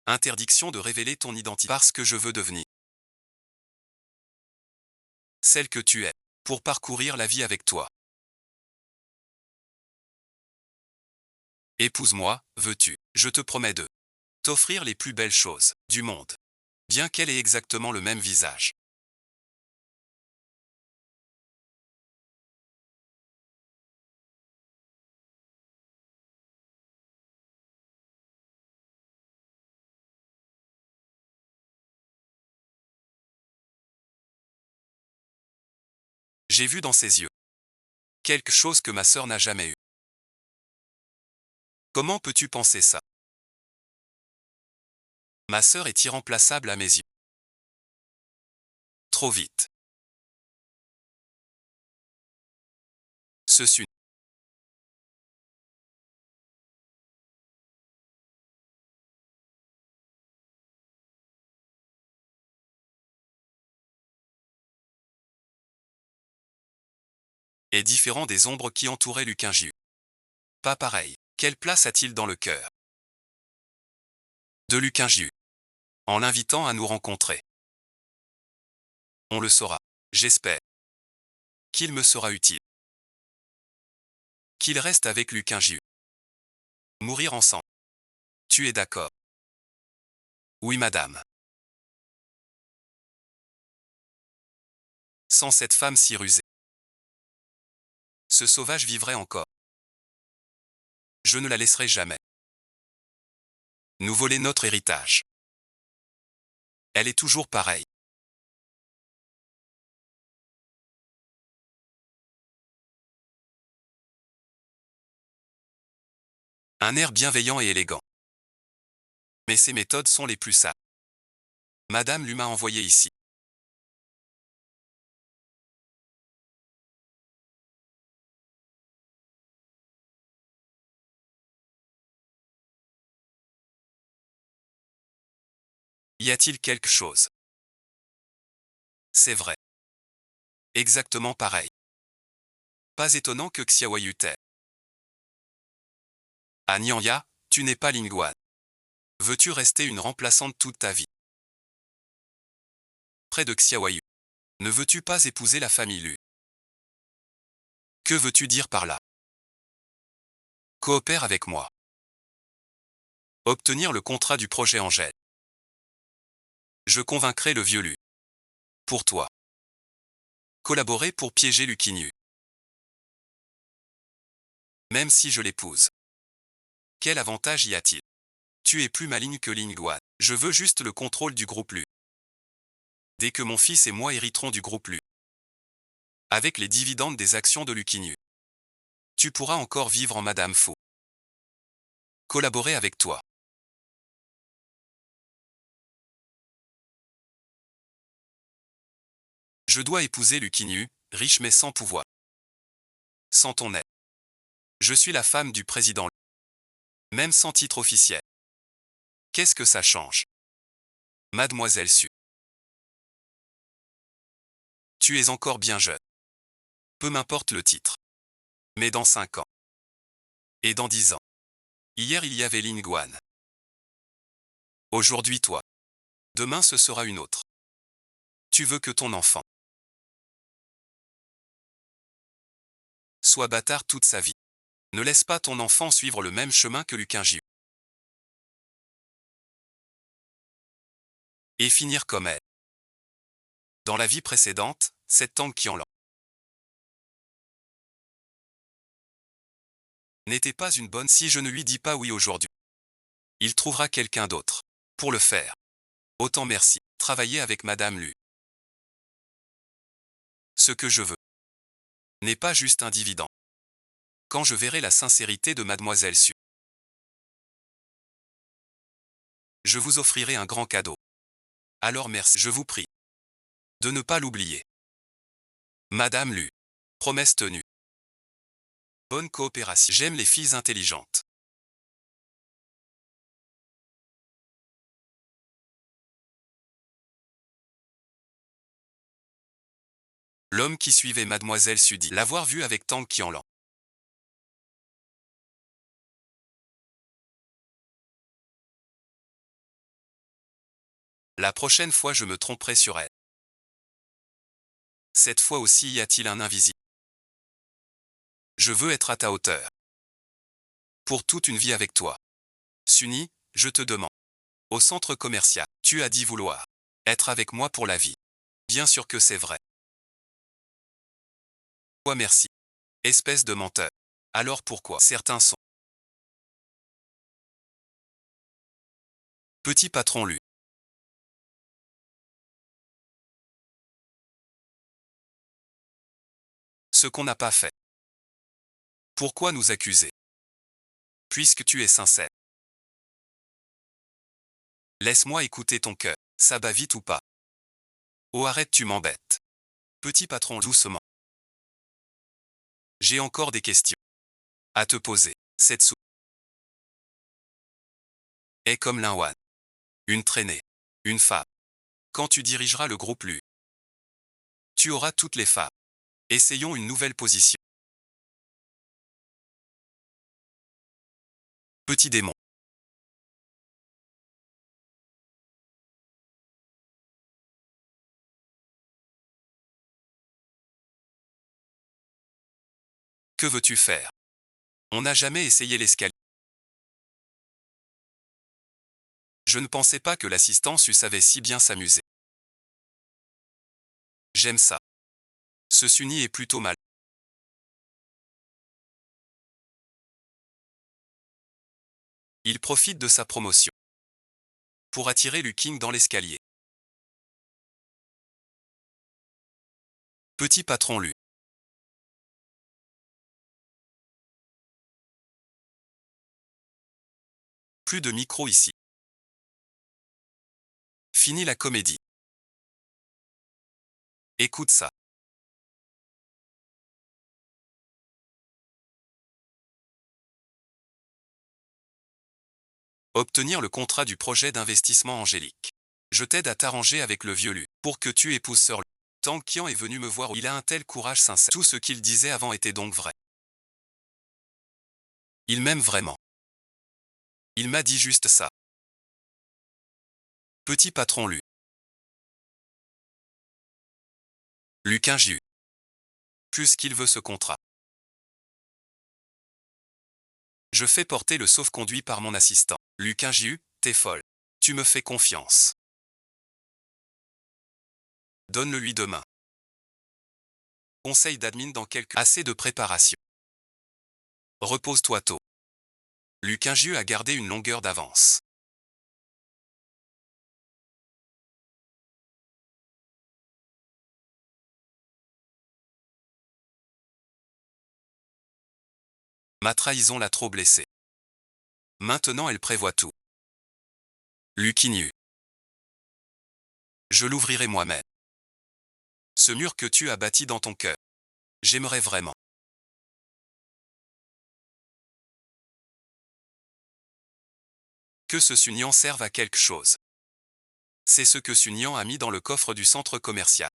Interdiction de révéler ton identité parce que je veux devenir celle que tu es, pour parcourir la vie avec toi. Épouse-moi, veux-tu? Je te promets de t'offrir les plus belles choses du monde. Bien qu'elle ait exactement le même visage. J'ai vu dans ses yeux quelque chose que ma sœur n'a jamais eu. Comment peux-tu penser ça? Ma sœur est irremplaçable à mes yeux. Trop vite. Ceci est différent des ombres qui entouraient Luquin J.U. Pas pareil. Quelle place a-t-il dans le cœur de Luquin J.U. en l'invitant à nous rencontrer? On le saura. J'espère qu'il me sera utile. Qu'il reste avec Luquin J.U. Mourir ensemble. Tu es d'accord? Oui, madame. Sans cette femme si rusée, ce sauvage vivrait encore. Je ne la laisserai jamais nous voler notre héritage. Elle est toujours pareille. Un air bienveillant et élégant. Mais ses méthodes sont les plus sages. Madame lui m'a envoyé ici. Y a-t-il quelque chose? C'est vrai. Exactement pareil. Pas étonnant que Xiaoyu t'aime. Ah Nyanya, tu n'es pas Lingguan. Veux-tu rester une remplaçante toute ta vie? Près de Xiaoyu. Ne veux-tu pas épouser la famille Lu? Que veux-tu dire par là? Coopère avec moi. Obtenir le contrat du projet Angèle. Je convaincrai le vieux Lu. Pour toi. Collaborer pour piéger Luquinhu. Même si je l'épouse. Quel avantage y a-t-il? Tu es plus maligne que Lingguan. Je veux juste le contrôle du groupe Lu. Dès que mon fils et moi hériterons du groupe Lu. Avec les dividendes des actions de Luquinhu. Tu pourras encore vivre en Madame Fou. Collaborer avec toi. Je dois épouser Luquinhu, riche mais sans pouvoir. Sans ton aide. Je suis la femme du président. Même sans titre officiel. Qu'est-ce que ça change? Mademoiselle Su. Tu es encore bien jeune. Peu m'importe le titre. Mais dans 5 ans. Et dans 10 ans. Hier il y avait Lingguan. Aujourd'hui toi. Demain ce sera une autre. Tu veux que ton enfant soit bâtard toute sa vie. Ne laisse pas ton enfant suivre le même chemin que Luquin J.U. Et finir comme elle. Dans la vie précédente, cette Tang Qianlan n'était pas une bonne si je ne lui dis pas oui aujourd'hui. Il trouvera quelqu'un d'autre. Pour le faire. Autant merci. Travailler avec Madame Lu. Ce que je veux n'est pas juste un dividende. Quand je verrai la sincérité de Mademoiselle Su, je vous offrirai un grand cadeau. Alors merci, je vous prie de ne pas l'oublier. Madame Lu. Promesse tenue. Bonne coopération. J'aime les filles intelligentes. L'homme qui suivait Mademoiselle Su dit l'avoir vue avec Tang Qianlan. La prochaine fois je me tromperai sur elle. Cette fois aussi y a-t-il un invisible? Je veux être à ta hauteur. Pour toute une vie avec toi. Sunny, je te demande. Au centre commercial, tu as dit vouloir être avec moi pour la vie. Bien sûr que c'est vrai. Ouais, merci. Espèce de menteur. Alors pourquoi certains sont. Petit patron lu. Ce qu'on n'a pas fait. Pourquoi nous accuser? Puisque tu es sincère. Laisse-moi écouter ton cœur. Ça va vite ou pas? Oh, arrête, tu m'embêtes. Petit patron doucement. J'ai encore des questions à te poser. Cette soupe est comme l'un une traînée, une femme. Quand tu dirigeras le groupe LU, tu auras toutes les femmes. Essayons une nouvelle position. Petit démon. Que veux-tu faire? On n'a jamais essayé l'escalier. Je ne pensais pas que l'assistant savait si bien s'amuser. J'aime ça. Ce Sunny est plutôt mal. Il profite de sa promotion pour attirer Luking dans l'escalier. Petit patron Lu. Plus de micro ici. Fini la comédie. Écoute ça. Obtenir le contrat du projet d'investissement Angélique. Je t'aide à t'arranger avec le vieux Lu pour que tu épouses Sir Lu. Tang Qian est venu me voir. Il a un tel courage sincère. Tout ce qu'il disait avant était donc vrai. Il m'aime vraiment. Il m'a dit juste ça. Petit patron Lu. Lukin Jiu. Plus qu'il veut ce contrat. Je fais porter le sauf-conduit par mon assistant. Lukin Jiu, t'es folle. Tu me fais confiance. Donne-le lui demain. Conseil d'admin dans quelques... Assez de préparation. Repose-toi tôt. Lukin Jiu a gardé une longueur d'avance. Ma trahison l'a trop blessé. Maintenant elle prévoit tout. Lukin. Je l'ouvrirai moi-même. Ce mur que tu as bâti dans ton cœur. J'aimerais vraiment. Que ce Sunyan serve à quelque chose. C'est ce que Sunyan a mis dans le coffre du centre commercial.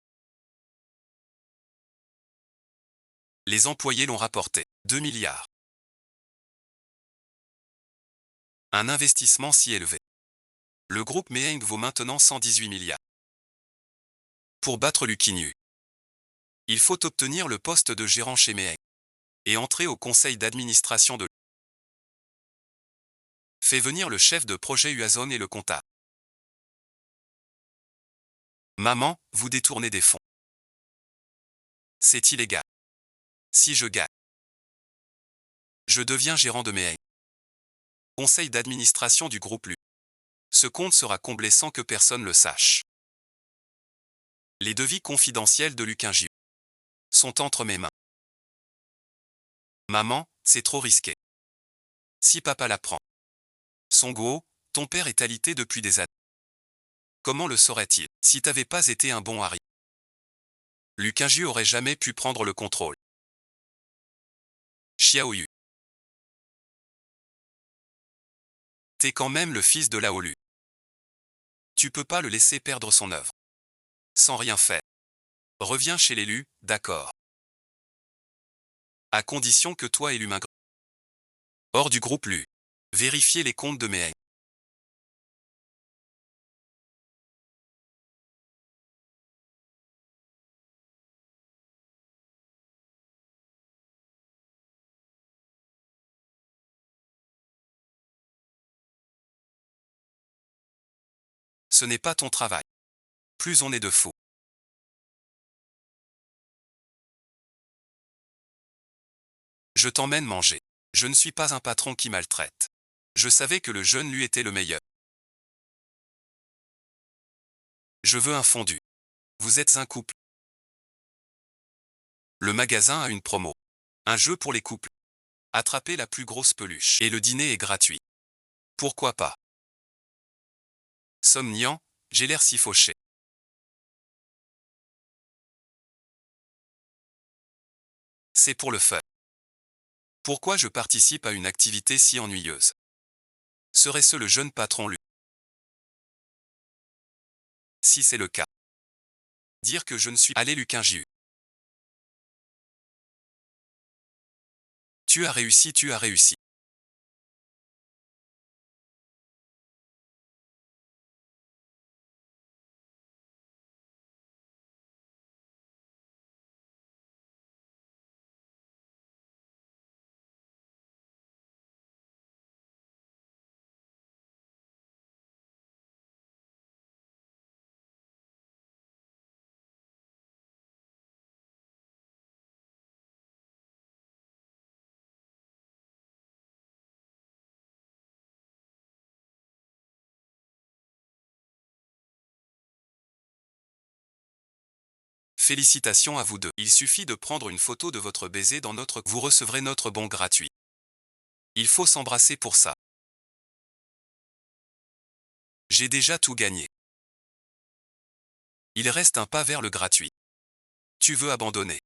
Les employés l'ont rapporté. 2 milliards. Un investissement si élevé. Le groupe Meheng vaut maintenant 118 milliards. Pour battre Lukin, il faut obtenir le poste de gérant chez Meheng et entrer au conseil d'administration de. Fais venir le chef de projet Uazon et le comptable. Maman, vous détournez des fonds. C'est illégal. Si je gagne, je deviens gérant de Meheng. Conseil d'administration du groupe LU. Ce compte sera comblé sans que personne le sache. Les devis confidentiels de Lukin Jiu sont entre mes mains. Maman, c'est trop risqué. Si papa l'apprend. Son Guo, ton père est alité depuis des années. Comment le saurait-il si t'avais pas été un bon Harry? Lukin Jiu aurait jamais pu prendre le contrôle. Xiao Yu. T'es quand même le fils de Lao Lu. Tu peux pas le laisser perdre son œuvre. Sans rien faire. Reviens chez l'élu, d'accord. À condition que toi et l'humain hors du groupe LU. Vérifiez les comptes de Meheng. Ce n'est pas ton travail. Plus on est de fous. Je t'emmène manger. Je ne suis pas un patron qui maltraite. Je savais que le jeune lui était le meilleur. Je veux un fondu. Vous êtes un couple. Le magasin a une promo. Un jeu pour les couples. Attrapez la plus grosse peluche. Et le dîner est gratuit. Pourquoi pas? Somniant, j'ai l'air si fauché. C'est pour le fun. Pourquoi je participe à une activité si ennuyeuse? Serait-ce le jeune patron lui? Si c'est le cas. Dire que je ne suis allé Luquin JU. Tu as réussi, tu as réussi. Félicitations à vous deux. Il suffit de prendre une photo de votre baiser dans notre... Vous recevrez notre bon gratuit. Il faut s'embrasser pour ça. J'ai déjà tout gagné. Il reste un pas vers le gratuit. Tu veux abandonner?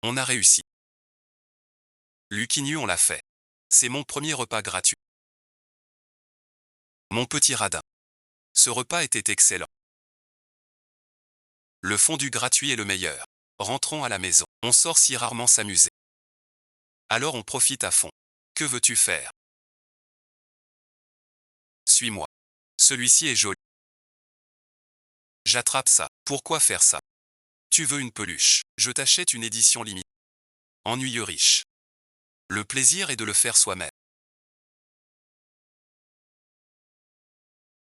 On a réussi. Luquignu, on l'a fait. C'est mon premier repas gratuit. Mon petit radin. Ce repas était excellent. Le fondu gratuit est le meilleur. Rentrons à la maison. On sort si rarement s'amuser. Alors on profite à fond. Que veux-tu faire? Suis-moi. Celui-ci est joli. J'attrape ça. Pourquoi faire ça? Tu veux une peluche? Je t'achète une édition limitée. Ennuyeux riche. Le plaisir est de le faire soi-même.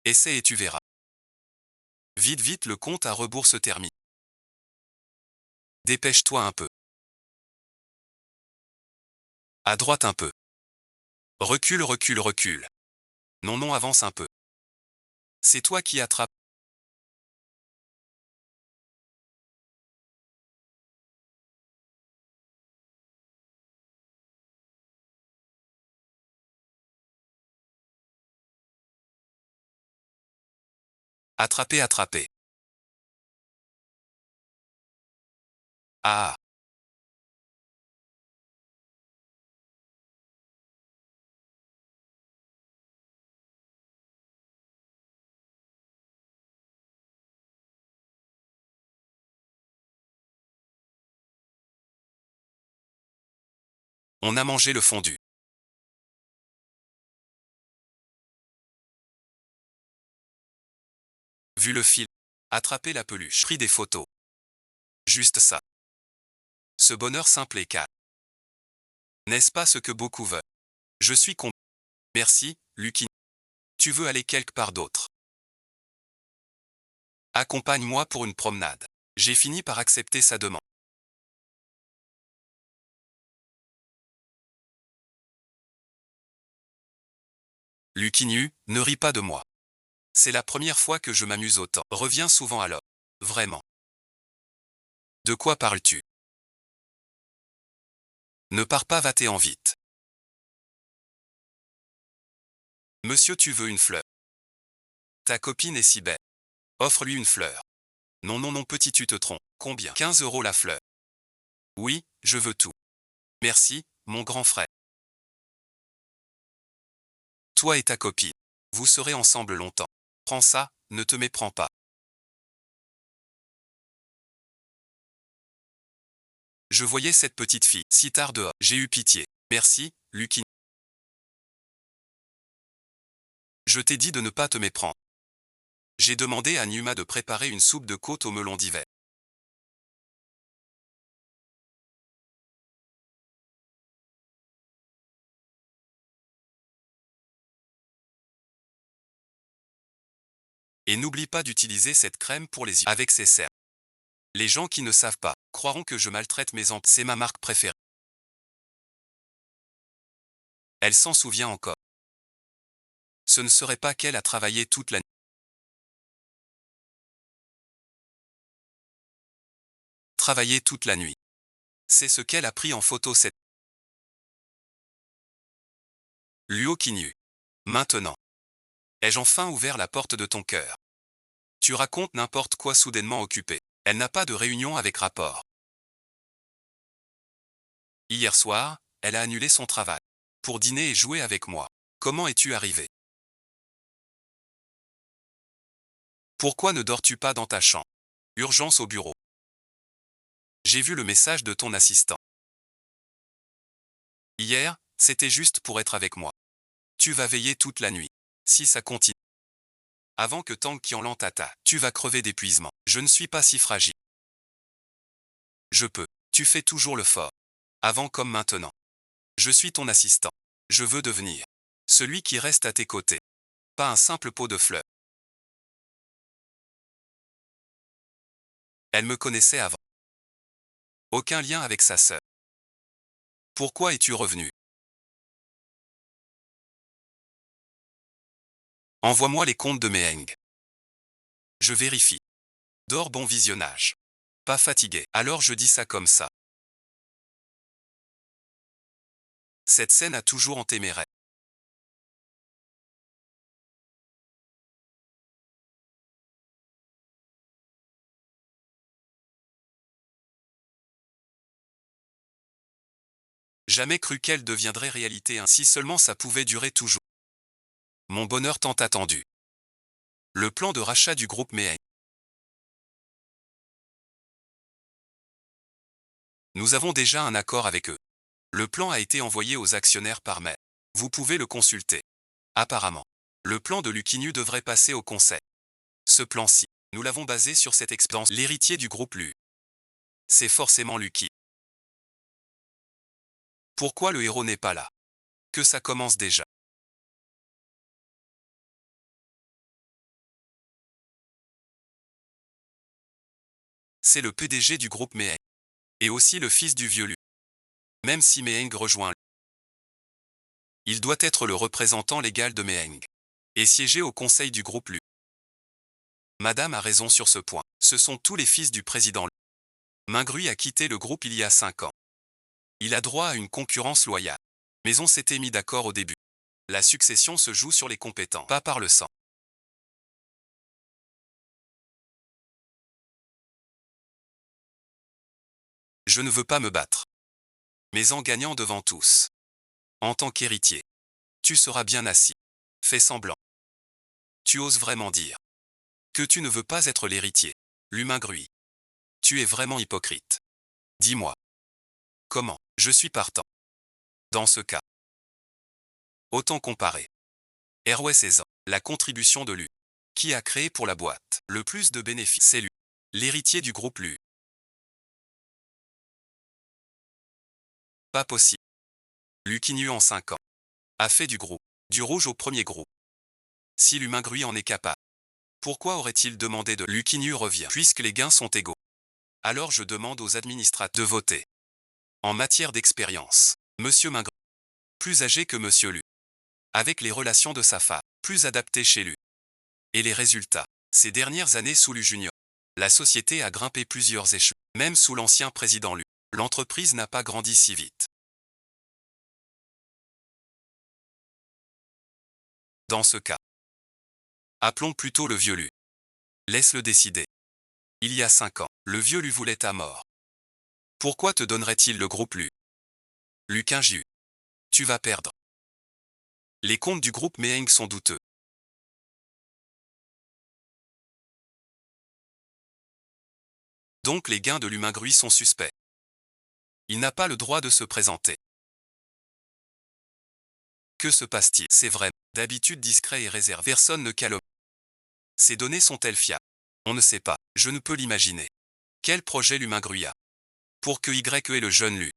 Essaie et tu verras. Vite vite, le compte à rebours se termine. Dépêche-toi un peu. À droite un peu. Recule, recule, recule. Non, non, avance un peu. C'est toi qui attrapes. Attraper, attraper. Ah. On a mangé le fondu. Vu le fil. Attraper la peluche. Pris des photos. Juste ça. Ce bonheur simple et calme. N'est-ce pas ce que beaucoup veulent? Je suis con. Merci, Lucky. Tu veux aller quelque part d'autre? Accompagne-moi pour une promenade. J'ai fini par accepter sa demande. Luquignu, ne ris pas de moi. C'est la première fois que je m'amuse autant. Reviens souvent alors. Vraiment. De quoi parles-tu? Ne pars pas, va-t'en vite. Monsieur, tu veux une fleur? Ta copine est si belle. Offre-lui une fleur. Non, non, non, petit, tu te trompes. Combien? 15 € la fleur. Oui, je veux tout. Merci, mon grand frère. Toi et ta copine. Vous serez ensemble longtemps. Prends ça, ne te méprends pas. Je voyais cette petite fille, si tard dehors. J'ai eu pitié. Merci, Lucky. Je t'ai dit de ne pas te méprendre. J'ai demandé à Numa de préparer une soupe de côte au melon d'hiver. Et n'oublie pas d'utiliser cette crème pour les yeux avec ses cernes. Les gens qui ne savent pas croiront que je maltraite mes enfants. C'est ma marque préférée. Elle s'en souvient encore. Ce ne serait pas qu'elle a travaillé toute la nuit. Travaillé toute la nuit. C'est ce qu'elle a pris en photo cette. Luo Qinyu. Maintenant. Ai-je enfin ouvert la porte de ton cœur? Tu racontes n'importe quoi soudainement occupé. Elle n'a pas de réunion avec rapport. Hier soir, elle a annulé son travail. Pour dîner et jouer avec moi. Comment es-tu arrivé? Pourquoi ne dors-tu pas dans ta chambre? Urgence au bureau. J'ai vu le message de ton assistant. Hier, c'était juste pour être avec moi. Tu vas veiller toute la nuit. Si ça continue. Avant que Tang Qianlan t'attaque, tu vas crever d'épuisement. Je ne suis pas si fragile. Je peux. Tu fais toujours le fort. Avant comme maintenant. Je suis ton assistant. Je veux devenir celui qui reste à tes côtés. Pas un simple pot de fleurs. Elle me connaissait avant. Aucun lien avec sa sœur. Pourquoi es-tu revenu? Envoie-moi les comptes de Meheng. Je vérifie. Dors, bon visionnage. Pas fatigué. Alors je dis ça comme ça. Cette scène a toujours hanté mes rêves. Jamais cru qu'elle deviendrait réalité, si seulement ça pouvait durer toujours. Mon bonheur tant attendu. Le plan de rachat du groupe Meheng. Nous avons déjà un accord avec eux. Le plan a été envoyé aux actionnaires par mail. Vous pouvez le consulter. Apparemment, le plan de Lukinyu devrait passer au conseil. Ce plan-ci, nous l'avons basé sur cette expérience. L'héritier du groupe Lu. C'est forcément Lucky. Pourquoi le héros n'est pas là? Que ça commence déjà. C'est le PDG du groupe Meheng. Et aussi le fils du vieux Lu. Même si Meheng rejoint Lu, il doit être le représentant légal de Meheng. Et siéger au conseil du groupe Lu. Madame a raison sur ce point. Ce sont tous les fils du président Lu. Mingrui a quitté le groupe il y a 5 ans. Il a droit à une concurrence loyale. Mais on s'était mis d'accord au début. La succession se joue sur les compétences, pas par le sang. Je ne veux pas me battre. Mais en gagnant devant tous. En tant qu'héritier. Tu seras bien assis. Fais semblant. Tu oses vraiment dire que tu ne veux pas être l'héritier. L'humain Grui. Tu es vraiment hypocrite. Dis-moi. Comment? Je suis partant. Dans ce cas. Autant comparer. ROS 16 ans. La contribution de Lu. Qui a créé pour la boîte le plus de bénéfices? C'est Lu. L'héritier du groupe Lu. Pas possible. Lukinyu en 5 ans. A fait du groupe. Du rouge au premier groupe. Si l'humain Grui en est capable. Pourquoi aurait-il demandé de Lukinyu revient? Puisque les gains sont égaux. Alors je demande aux administrateurs de voter. En matière d'expérience. Monsieur Mingru. Plus âgé que Monsieur Lu. Avec les relations de sa femme. Plus adapté chez Lu. Et les résultats. Ces dernières années sous Lu Junior. La société a grimpé plusieurs échelons. Même sous l'ancien président Lu. L'entreprise n'a pas grandi si vite. Dans ce cas. Appelons plutôt le vieux Lu. Laisse-le décider. Il y a 5 ans, le vieux Lu voulait ta mort. Pourquoi te donnerait-il le groupe Lu? Lu Qingyu. Tu vas perdre. Les comptes du groupe Meheng sont douteux. Donc les gains de l'humain Grui sont suspects. Il n'a pas le droit de se présenter. Que se passe-t-il? C'est vrai, d'habitude discret et réservé. Personne ne calomnie. Ces données sont-elles fiables? On ne sait pas, je ne peux l'imaginer. Quel projet l'humain Grui a? Pour que Y ait le jeune Lu.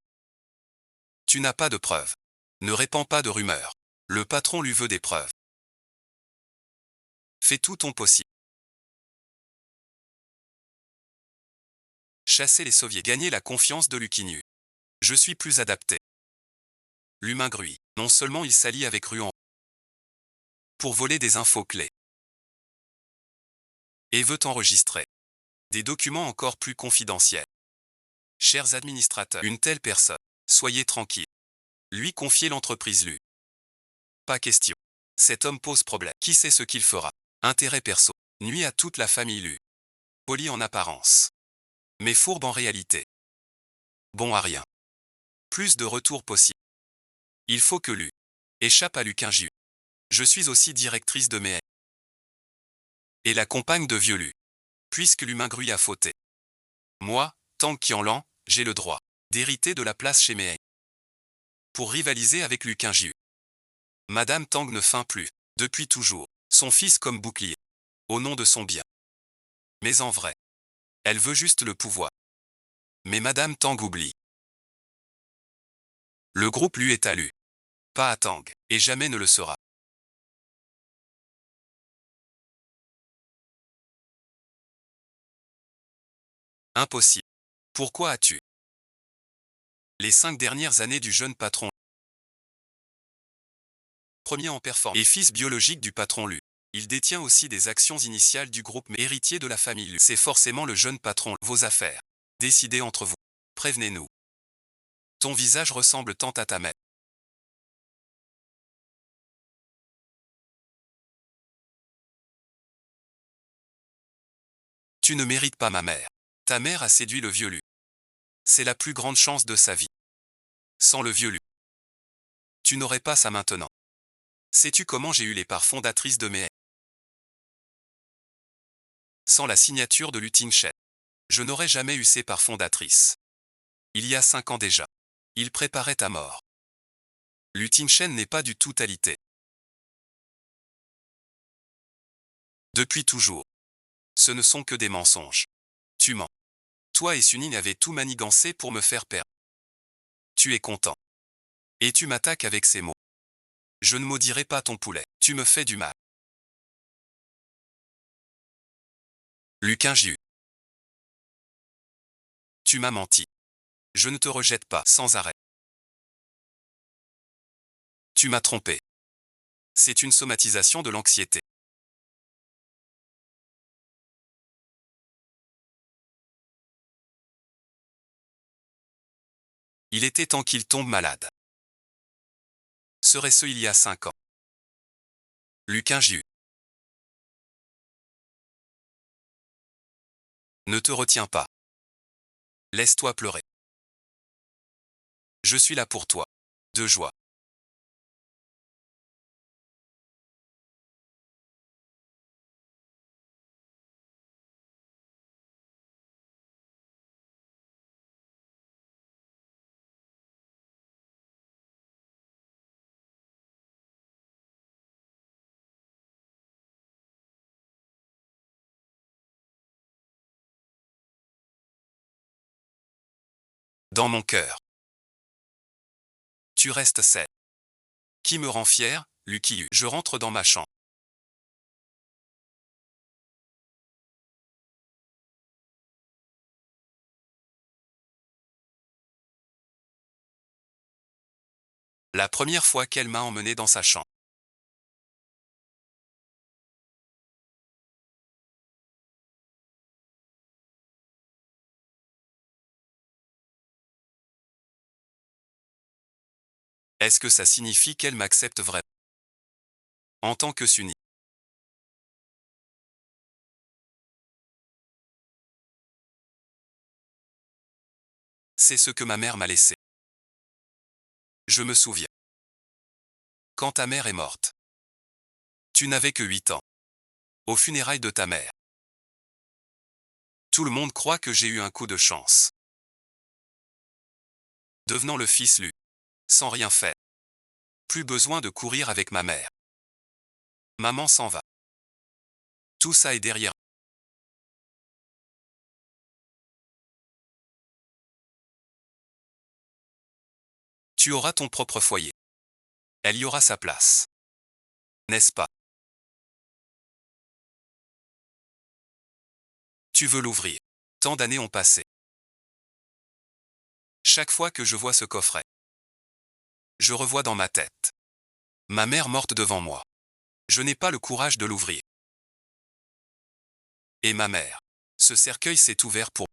Tu n'as pas de preuves. Ne répands pas de rumeurs. Le patron lui veut des preuves. Fais tout ton possible. Chasser les soviets, gagner la confiance de Lukinyu. Je suis plus adapté. L'humain Grui. Non seulement il s'allie avec Ruan pour voler des infos clés et veut enregistrer des documents encore plus confidentiels. Chers administrateurs, une telle personne, soyez tranquille. Lui confier l'entreprise Lu. Pas question. Cet homme pose problème. Qui sait ce qu'il fera? Intérêt perso. Nuit à toute la famille Lu. Poli en apparence, mais fourbe en réalité. Bon à rien. Plus de retours possibles. Il faut que Lu échappe à Lukinju. Je suis aussi directrice de mes et la compagne de vieux Lu. Puisque l'humain Grui a fauté. Moi, Tang Qianlan, j'ai le droit d'hériter de la place chez mes pour rivaliser avec Lukinju. Madame Tang ne feint plus, depuis toujours, son fils comme bouclier, au nom de son bien. Mais en vrai, elle veut juste le pouvoir. Mais Madame Tang oublie. Le groupe Lu est à Lu, pas à Tang, et jamais ne le sera. Impossible. Pourquoi as-tu les 5 dernières années du jeune patron premier en performance et fils biologique du patron Lu. Il détient aussi des actions initiales du groupe mais héritier de la famille Lu. C'est forcément le jeune patron. Vos affaires. Décidez entre vous. Prévenez-nous. Ton visage ressemble tant à ta mère. Tu ne mérites pas ma mère. Ta mère a séduit le vieux Lu. C'est la plus grande chance de sa vie. Sans le vieux Lu, tu n'aurais pas ça maintenant. Sais-tu comment j'ai eu les parts fondatrices de mes sans la signature de Lu Tingchen, je n'aurais jamais eu ces parts fondatrices. Il y a 5 ans déjà. Il préparait ta mort. Lu Tingchen n'est pas du tout alité. Depuis toujours. Ce ne sont que des mensonges. Tu mens. Toi et Suning avez tout manigancé pour me faire perdre. Tu es content. Et tu m'attaques avec ces mots. Je ne maudirai pas ton poulet. Tu me fais du mal. Lukinju. Tu m'as menti. Je ne te rejette pas sans arrêt. Tu m'as trompé. C'est une somatisation de l'anxiété. Il était temps qu'il tombe malade. Serait-ce il y a 5 ans? Lukinju. Ne te retiens pas. Laisse-toi pleurer. Je suis là pour toi. De joie. Dans mon cœur. Tu restes seul. Qui me rend fier, Lukiyu. Je rentre dans ma chambre. La première fois qu'elle m'a emmené dans sa chambre. Est-ce que ça signifie qu'elle m'accepte vraiment? En tant que Sunny. C'est ce que ma mère m'a laissé. Je me souviens. Quand ta mère est morte. Tu n'avais que 8 ans. Aux funérailles de ta mère. Tout le monde croit que j'ai eu un coup de chance. Devenant le fils Lu. Sans rien faire. Plus besoin de courir avec ma mère. Maman s'en va. Tout ça est derrière. Tu auras ton propre foyer. Elle y aura sa place. N'est-ce pas? Tu veux l'ouvrir. Tant d'années ont passé. Chaque fois que je vois ce coffret, je revois dans ma tête ma mère morte devant moi. Je n'ai pas le courage de l'ouvrir. Et ma mère. Ce cercueil s'est ouvert pour...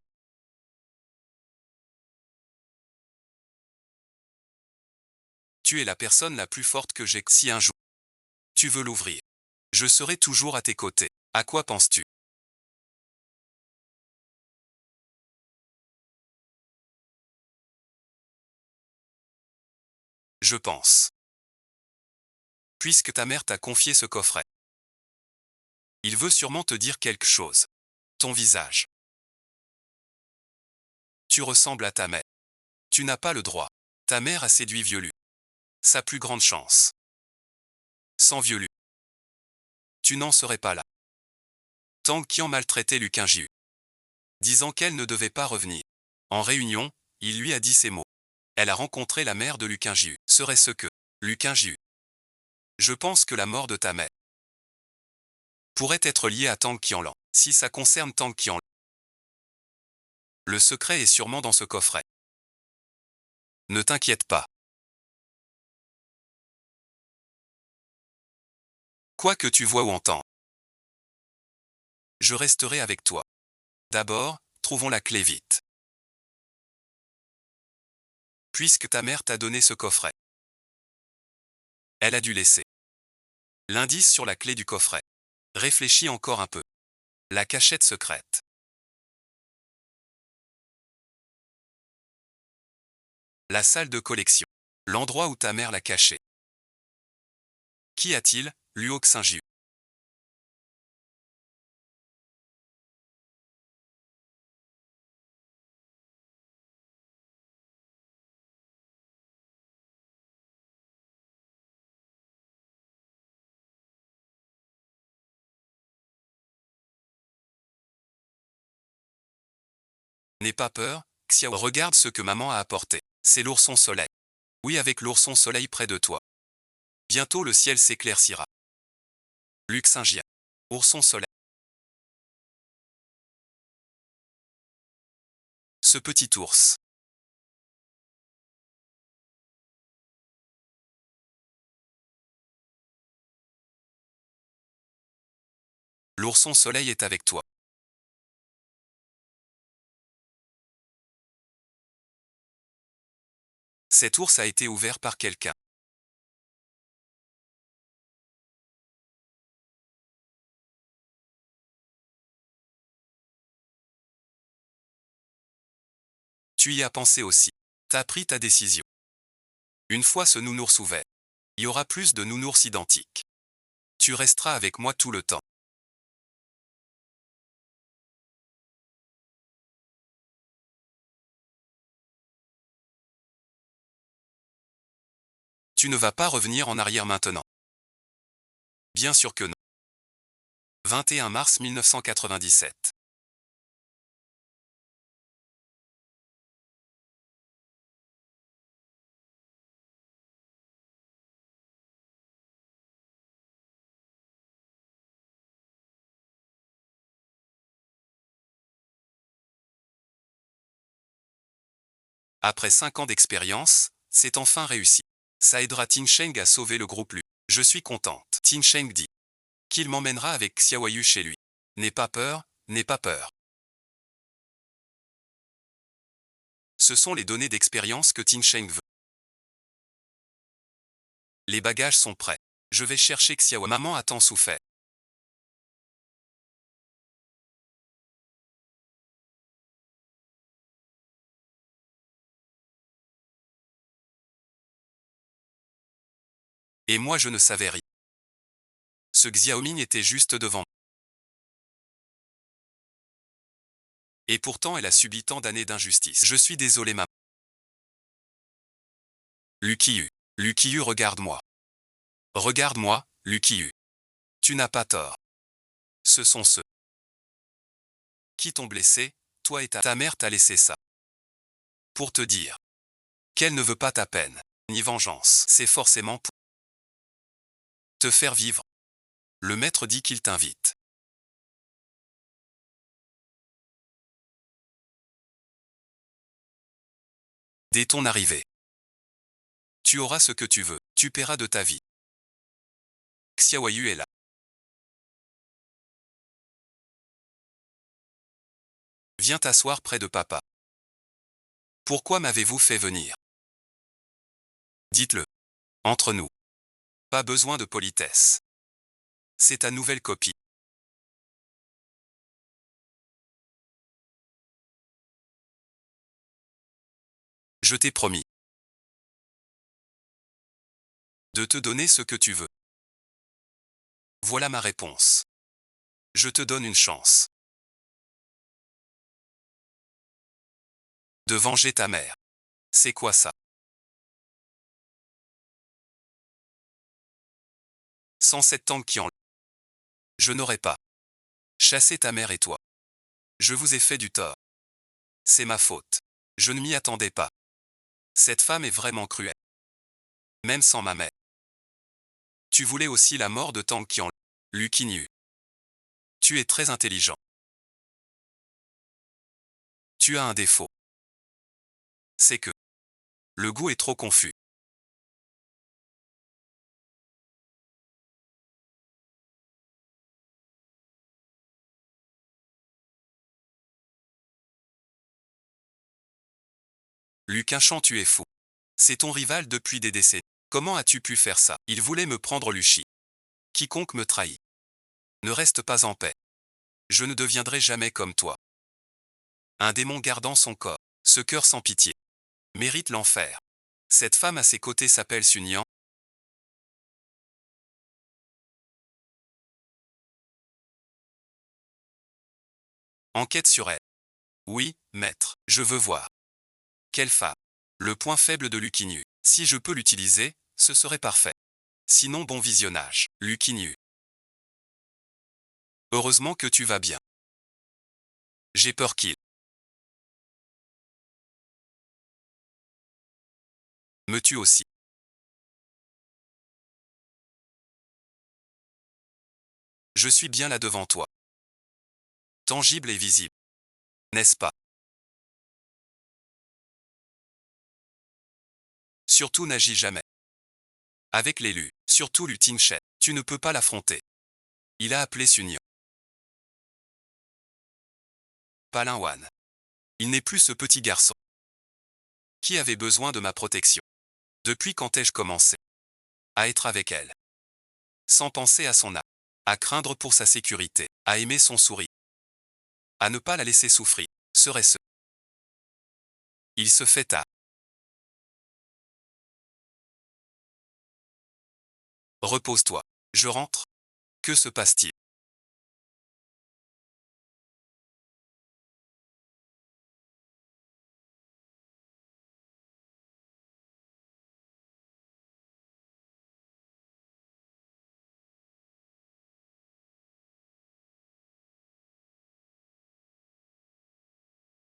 Tu es la personne la plus forte que j'ai. Si un jour tu veux l'ouvrir, je serai toujours à tes côtés. À quoi penses-tu? Je pense. Puisque ta mère t'a confié ce coffret, il veut sûrement te dire quelque chose. Ton visage. Tu ressembles à ta mère. Tu n'as pas le droit. Ta mère a séduit Violu. Sa plus grande chance. Sans Violu, tu n'en serais pas là. Tang Qian maltraitait Luqin Jiu, disant qu'elle ne devait pas revenir. En réunion, il lui a dit ces mots. Elle a rencontré la mère de Luqin Jiu. Serait-ce que Luqin Jiu? Je pense que la mort de ta mère pourrait être liée à Tang Qianlan. Si ça concerne Tang Qianlan, le secret est sûrement dans ce coffret. Ne t'inquiète pas. Quoi que tu vois ou entends, je resterai avec toi. D'abord, trouvons la clé vite. Puisque ta mère t'a donné ce coffret, elle a dû laisser l'indice sur la clé du coffret. Réfléchis encore un peu. La cachette secrète. La salle de collection. L'endroit où ta mère l'a caché. Qu'y a-t-il, Luo Xingjiu? N'aie pas peur, Xiao. Regarde ce que maman a apporté. C'est l'ourson soleil. Oui, avec l'ourson soleil près de toi. Bientôt le ciel s'éclaircira. Luc Saint-Gia. Ourson soleil. Ce petit ours. L'ourson soleil est avec toi. Cet ours a été ouvert par quelqu'un. Tu y as pensé aussi. T'as pris ta décision. Une fois ce nounours ouvert, il y aura plus de nounours identiques. Tu resteras avec moi tout le temps. Tu ne vas pas revenir en arrière maintenant. Bien sûr que non. 21 mars 1997. Après 5 ans d'expérience, c'est enfin réussi. Ça aidera Tin Sheng à sauver le groupe Lu. Je suis contente. Tin Sheng dit qu'il m'emmènera avec Xiaoyu chez lui. N'aie pas peur, n'aie pas peur. Ce sont les données d'expérience que Tin Sheng veut. Les bagages sont prêts. Je vais chercher Xiao. Maman a tant souffert. Et moi je ne savais rien. Ce Xiaoming était juste devant. Et pourtant elle a subi tant d'années d'injustice. Je suis désolé maman. Luqiyu. Luqiyu, regarde-moi. Regarde-moi, Luqiyu. Tu n'as pas tort. Ce sont ceux qui t'ont blessé, toi et ta mère t'a laissé ça. Pour te dire qu'elle ne veut pas ta peine, ni vengeance. C'est forcément pour te faire vivre. Le maître dit qu'il t'invite. Dès ton arrivée, tu auras ce que tu veux, tu paieras de ta vie. Xiaoyu est là. Viens t'asseoir près de papa. Pourquoi m'avez-vous fait venir? Dites-le. Entre nous. Pas besoin de politesse. C'est ta nouvelle copie. Je t'ai promis de te donner ce que tu veux. Voilà ma réponse. Je te donne une chance. De venger ta mère. C'est quoi ça? 107 tanks qui en... Je n'aurais pas chassé ta mère et toi. Je vous ai fait du tort. C'est ma faute. Je ne m'y attendais pas. Cette femme est vraiment cruelle. Même sans ma mère. Tu voulais aussi la mort de Tang Qian. Lu Qinyu. Tu es très intelligent. Tu as un défaut. C'est que le goût est trop confus. Lu Qinshan, tu es fou. C'est ton rival depuis des décennies. Comment as-tu pu faire ça? Il voulait me prendre Luchi. Quiconque me trahit ne reste pas en paix. Je ne deviendrai jamais comme toi. Un démon gardant son corps, ce cœur sans pitié, mérite l'enfer. Cette femme à ses côtés s'appelle Sun Yan. Enquête sur elle. Oui, maître, je veux voir. Quelle femme? Le point faible de Lu Qinyu. Si je peux l'utiliser, ce serait parfait. Sinon, bon visionnage. Lu Qinyu. Heureusement que tu vas bien. J'ai peur qu'il me tue aussi. Je suis bien là devant toi. Tangible et visible. N'est-ce pas? Surtout n'agis jamais avec l'élu, surtout Lu Tingshen. Tu ne peux pas l'affronter. Il a appelé Sun Yan. Palin Wan. Il n'est plus ce petit garçon qui avait besoin de ma protection. Depuis quand ai-je commencé à être avec elle? Sans penser à son âme, à craindre pour sa sécurité, à aimer son sourire, à ne pas la laisser souffrir. Serait-ce? Il se fait tard. Repose-toi. Je rentre. Que se passe-t-il?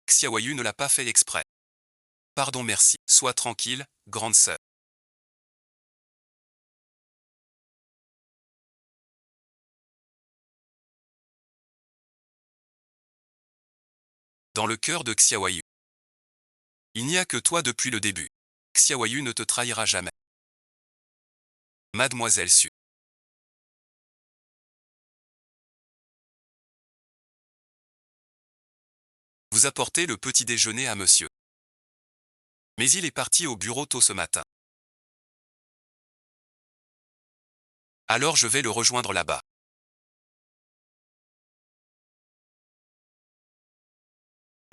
Xiaoyu ne l'a pas fait exprès. Pardon, merci. Sois tranquille, grande sœur. Dans le cœur de Xiaoyu. Il n'y a que toi depuis le début. Xiaoyu ne te trahira jamais. Mademoiselle Su. Vous apportez le petit déjeuner à monsieur. Mais il est parti au bureau tôt ce matin. Alors je vais le rejoindre là-bas.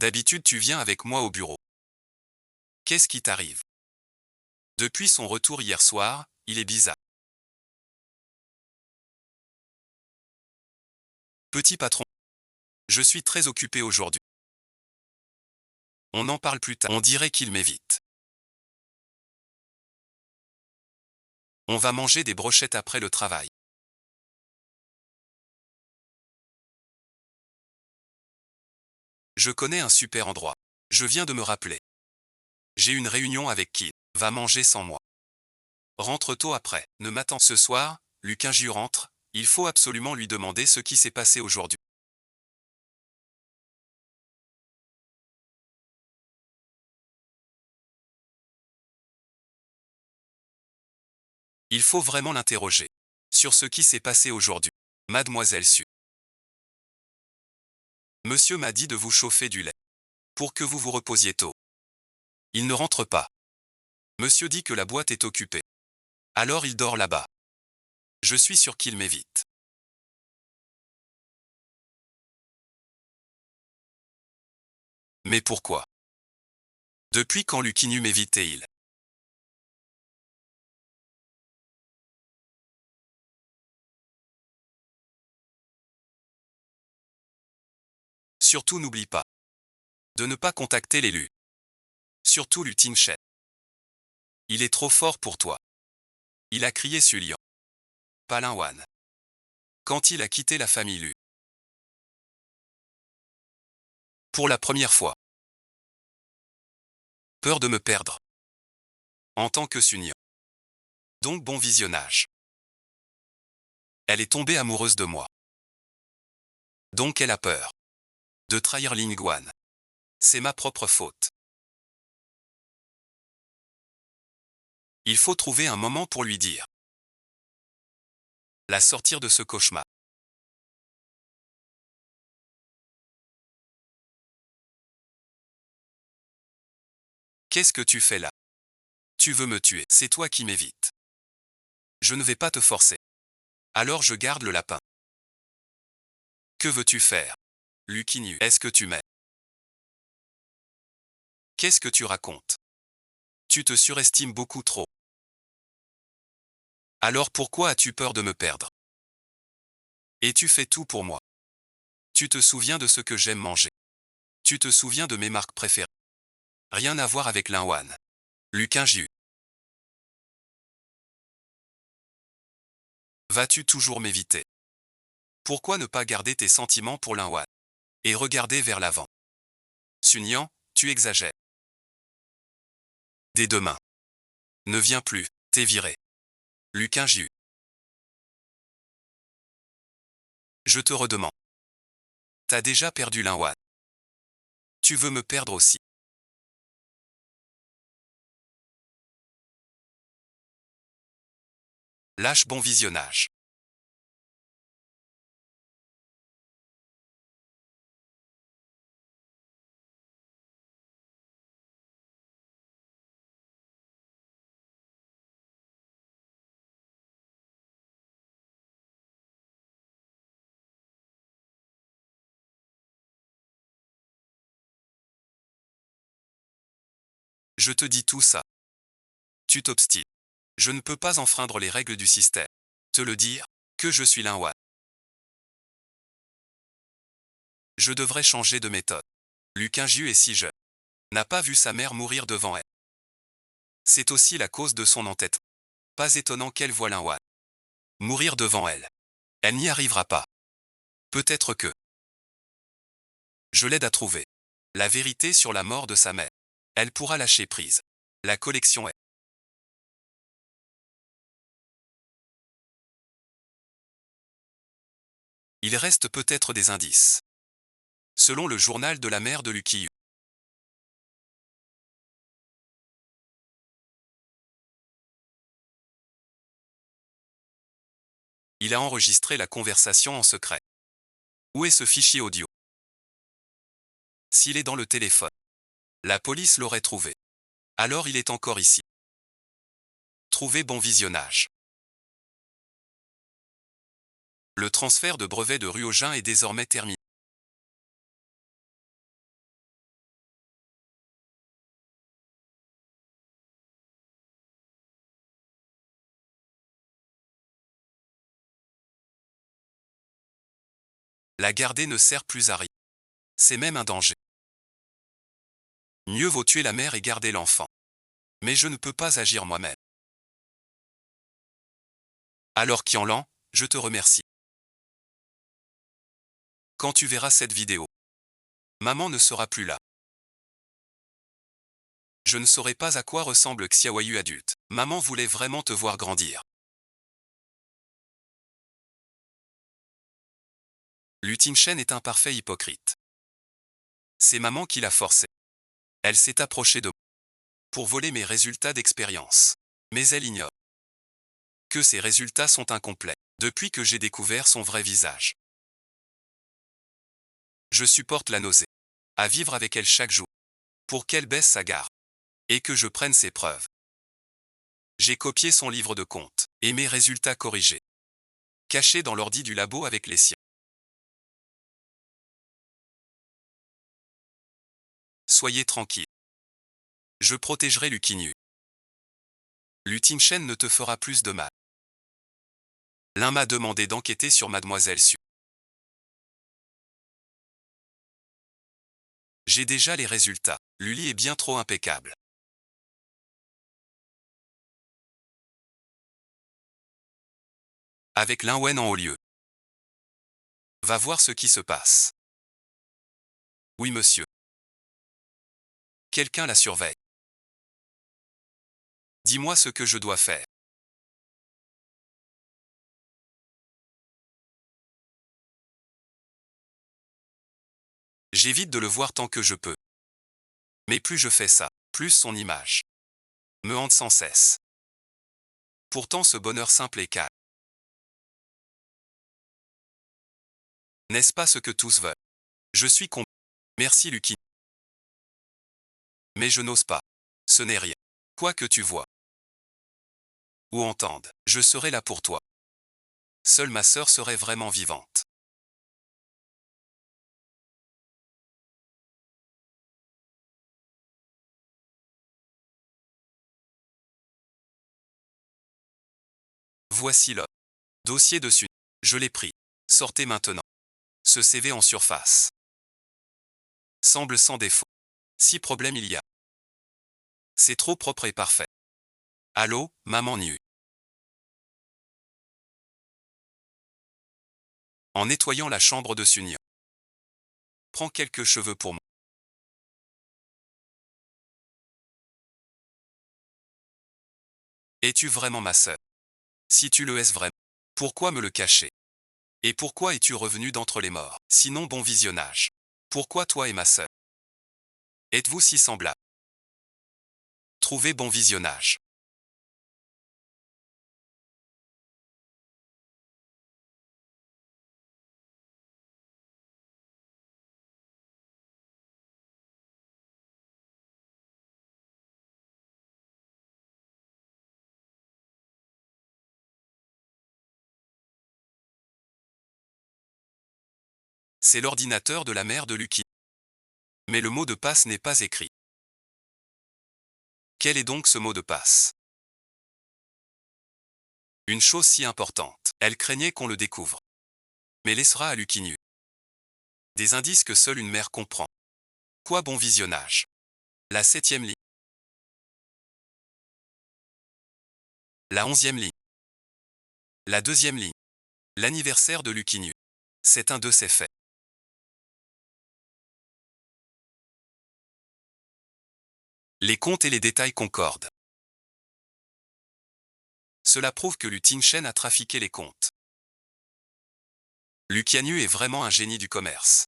D'habitude tu viens avec moi au bureau. Qu'est-ce qui t'arrive? Depuis son retour hier soir, il est bizarre. Petit patron. Je suis très occupé aujourd'hui. On en parle plus tard. On dirait qu'il m'évite. On va manger des brochettes après le travail. Je connais un super endroit. Je viens de me rappeler. J'ai une réunion avec qui va manger sans moi. Rentre tôt après. Ne m'attends ce soir, Luquinju rentre, il faut absolument lui demander ce qui s'est passé aujourd'hui. Il faut vraiment l'interroger. Sur ce qui s'est passé aujourd'hui. Mademoiselle Su. Monsieur m'a dit de vous chauffer du lait. Pour que vous vous reposiez tôt. Il ne rentre pas. Monsieur dit que la boîte est occupée. Alors il dort là-bas. Je suis sûr qu'il m'évite. Mais pourquoi? Depuis quand Lucinu m'évitait-il? Surtout n'oublie pas de ne pas contacter l'élu. Surtout Lutin Shen. Il est trop fort pour toi. Il a crié Sulian. Palin Wan. Quand il a quitté la famille Lu. Pour la première fois. Peur de me perdre. En tant que Sunian. Donc bon visionnage. Elle est tombée amoureuse de moi. Donc elle a peur de trahir Lingwan. C'est ma propre faute. Il faut trouver un moment pour lui dire. La sortir de ce cauchemar. Qu'est-ce que tu fais là? Tu veux me tuer, c'est toi qui m'évites. Je ne vais pas te forcer. Alors je garde le lapin. Que veux-tu faire? Lucinu, est-ce que tu m'aimes? Qu'est-ce que tu racontes? Tu te surestimes beaucoup trop. Alors pourquoi as-tu peur de me perdre? Et tu fais tout pour moi. Tu te souviens de ce que j'aime manger. Tu te souviens de mes marques préférées. Rien à voir avec Linwan. Luquin Jiu. Vas-tu toujours m'éviter? Pourquoi ne pas garder tes sentiments pour Linwan? Et regarder vers l'avant. Sunyan, tu exagères. Dès demain. Ne viens plus, t'es viré. Luquin Jiu. Je te redemande. T'as déjà perdu Linwan. Tu veux me perdre aussi. Lâche bon visionnage. Je te dis tout ça. Tu t'obstines. Je ne peux pas enfreindre les règles du système. Te le dire, que je suis Linwan. Je devrais changer de méthode. Luquin Jiu est si jeune. N'a pas vu sa mère mourir devant elle. C'est aussi la cause de son entêtement. Pas étonnant qu'elle voie Linwan mourir devant elle. Elle n'y arrivera pas. Peut-être que je l'aide à trouver la vérité sur la mort de sa mère. Elle pourra lâcher prise. La collection est. Il reste peut-être des indices. Selon le journal de la mère de Lukiyu. Il a enregistré la conversation en secret. Où est ce fichier audio? S'il est dans le téléphone, la police l'aurait trouvé. Alors il est encore ici. Trouvez bon visionnage. Le transfert de brevet de Ruogin est désormais terminé. La garder ne sert plus à rien. C'est même un danger. Mieux vaut tuer la mère et garder l'enfant. Mais je ne peux pas agir moi-même. Alors Qianlan, je te remercie. Quand tu verras cette vidéo, maman ne sera plus là. Je ne saurais pas à quoi ressemble Xiaoyu adulte. Maman voulait vraiment te voir grandir. Lutin Shen est un parfait hypocrite. C'est maman qui l'a forcé. Elle s'est approchée de moi pour voler mes résultats d'expérience. Mais elle ignore Que ses résultats sont incomplets. Depuis que j'ai découvert son vrai visage. Je supporte la nausée. À vivre avec elle chaque jour. Pour qu'elle baisse sa garde. Et que je prenne ses preuves. J'ai copié son livre de compte. Et mes résultats corrigés. Cachés dans l'ordi du labo avec les siens. Soyez tranquille. Je protégerai Luquinhu. Lutinchen ne te fera plus de mal. L'un m'a demandé d'enquêter sur Mademoiselle Su. J'ai déjà les résultats. Luli est bien trop impeccable. Avec Linwen en haut lieu. Va voir ce qui se passe. Oui, monsieur. Quelqu'un la surveille. Dis-moi ce que je dois faire. J'évite de le voir tant que je peux. Mais plus je fais ça, plus son image me hante sans cesse. Pourtant ce bonheur simple est calme. N'est-ce pas ce que tous veulent? Je suis con. Merci Lucky. Mais je n'ose pas. Ce n'est rien. Quoi que tu vois ou entendes, je serai là pour toi. Seule ma sœur serait vraiment vivante. Voici le dossier dessus. Je l'ai pris. Sortez maintenant. Ce CV en surface. Semble sans défaut. Si problème il y a. C'est trop propre et parfait. Allô, maman nue. En nettoyant la chambre de Sunyan. Prends quelques cheveux pour moi. Es-tu vraiment ma sœur? Si tu le es vraiment, pourquoi me le cacher? Et pourquoi es-tu revenu d'entre les morts? Sinon bon visionnage. Pourquoi toi et ma sœur? Êtes-vous si semblables? Trouvez bon visionnage. C'est l'ordinateur de la mère de Lucky. Mais le mot de passe n'est pas écrit. Quel est donc ce mot de passe? Une chose si importante. Elle craignait qu'on le découvre. Mais laissera à Lucky des indices que seule une mère comprend. Quoi bon visionnage? La 7e ligne. La 11e ligne. La 2e ligne. L'anniversaire de Lucky. C'est un de ces faits. Les comptes et les détails concordent. Cela prouve que Lutinchen a trafiqué les comptes. Lucianu est vraiment un génie du commerce.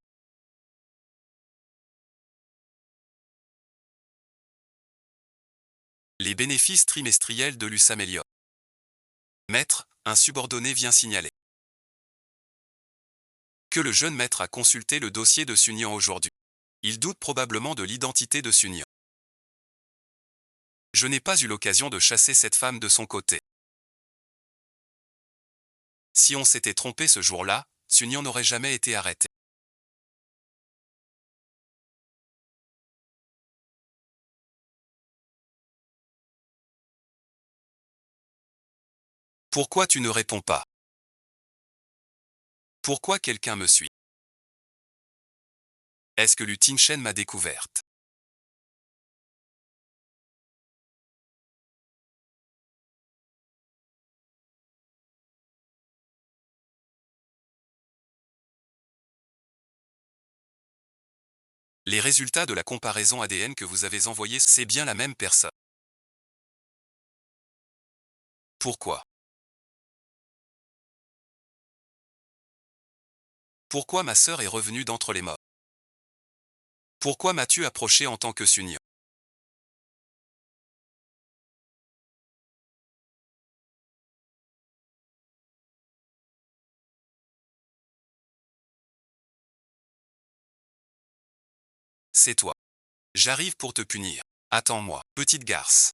Les bénéfices trimestriels de Lu s'améliorent. Maître, un subordonné vient signaler que le jeune maître a consulté le dossier de Sunyan aujourd'hui. Il doute probablement de l'identité de Sunyan. Je n'ai pas eu l'occasion de chasser cette femme de son côté. Si on s'était trompé ce jour-là, Sunyan n'aurait jamais été arrêté. Pourquoi tu ne réponds pas? Pourquoi quelqu'un me suit? Est-ce que Lutinchen m'a découverte? Les résultats de la comparaison ADN que vous avez envoyés, c'est bien la même personne. Pourquoi? Pourquoi ma sœur est revenue d'entre les morts? Pourquoi m'as-tu approché en tant que Sunyan? C'est toi. J'arrive pour te punir. Attends-moi, petite garce.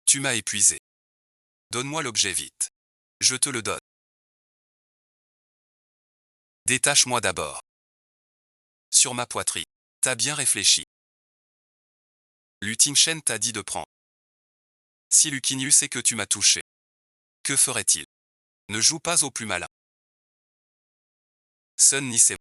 Tu m'as épuisé. Donne-moi l'objet vite. Je te le donne. Détache-moi d'abord. Sur ma poitrine. T'as bien réfléchi. Lutin Shen t'a dit de prendre. Si Lucinius sait que tu m'as touché, que ferait-il? Ne joue pas au plus malin. Sun Ni c'est...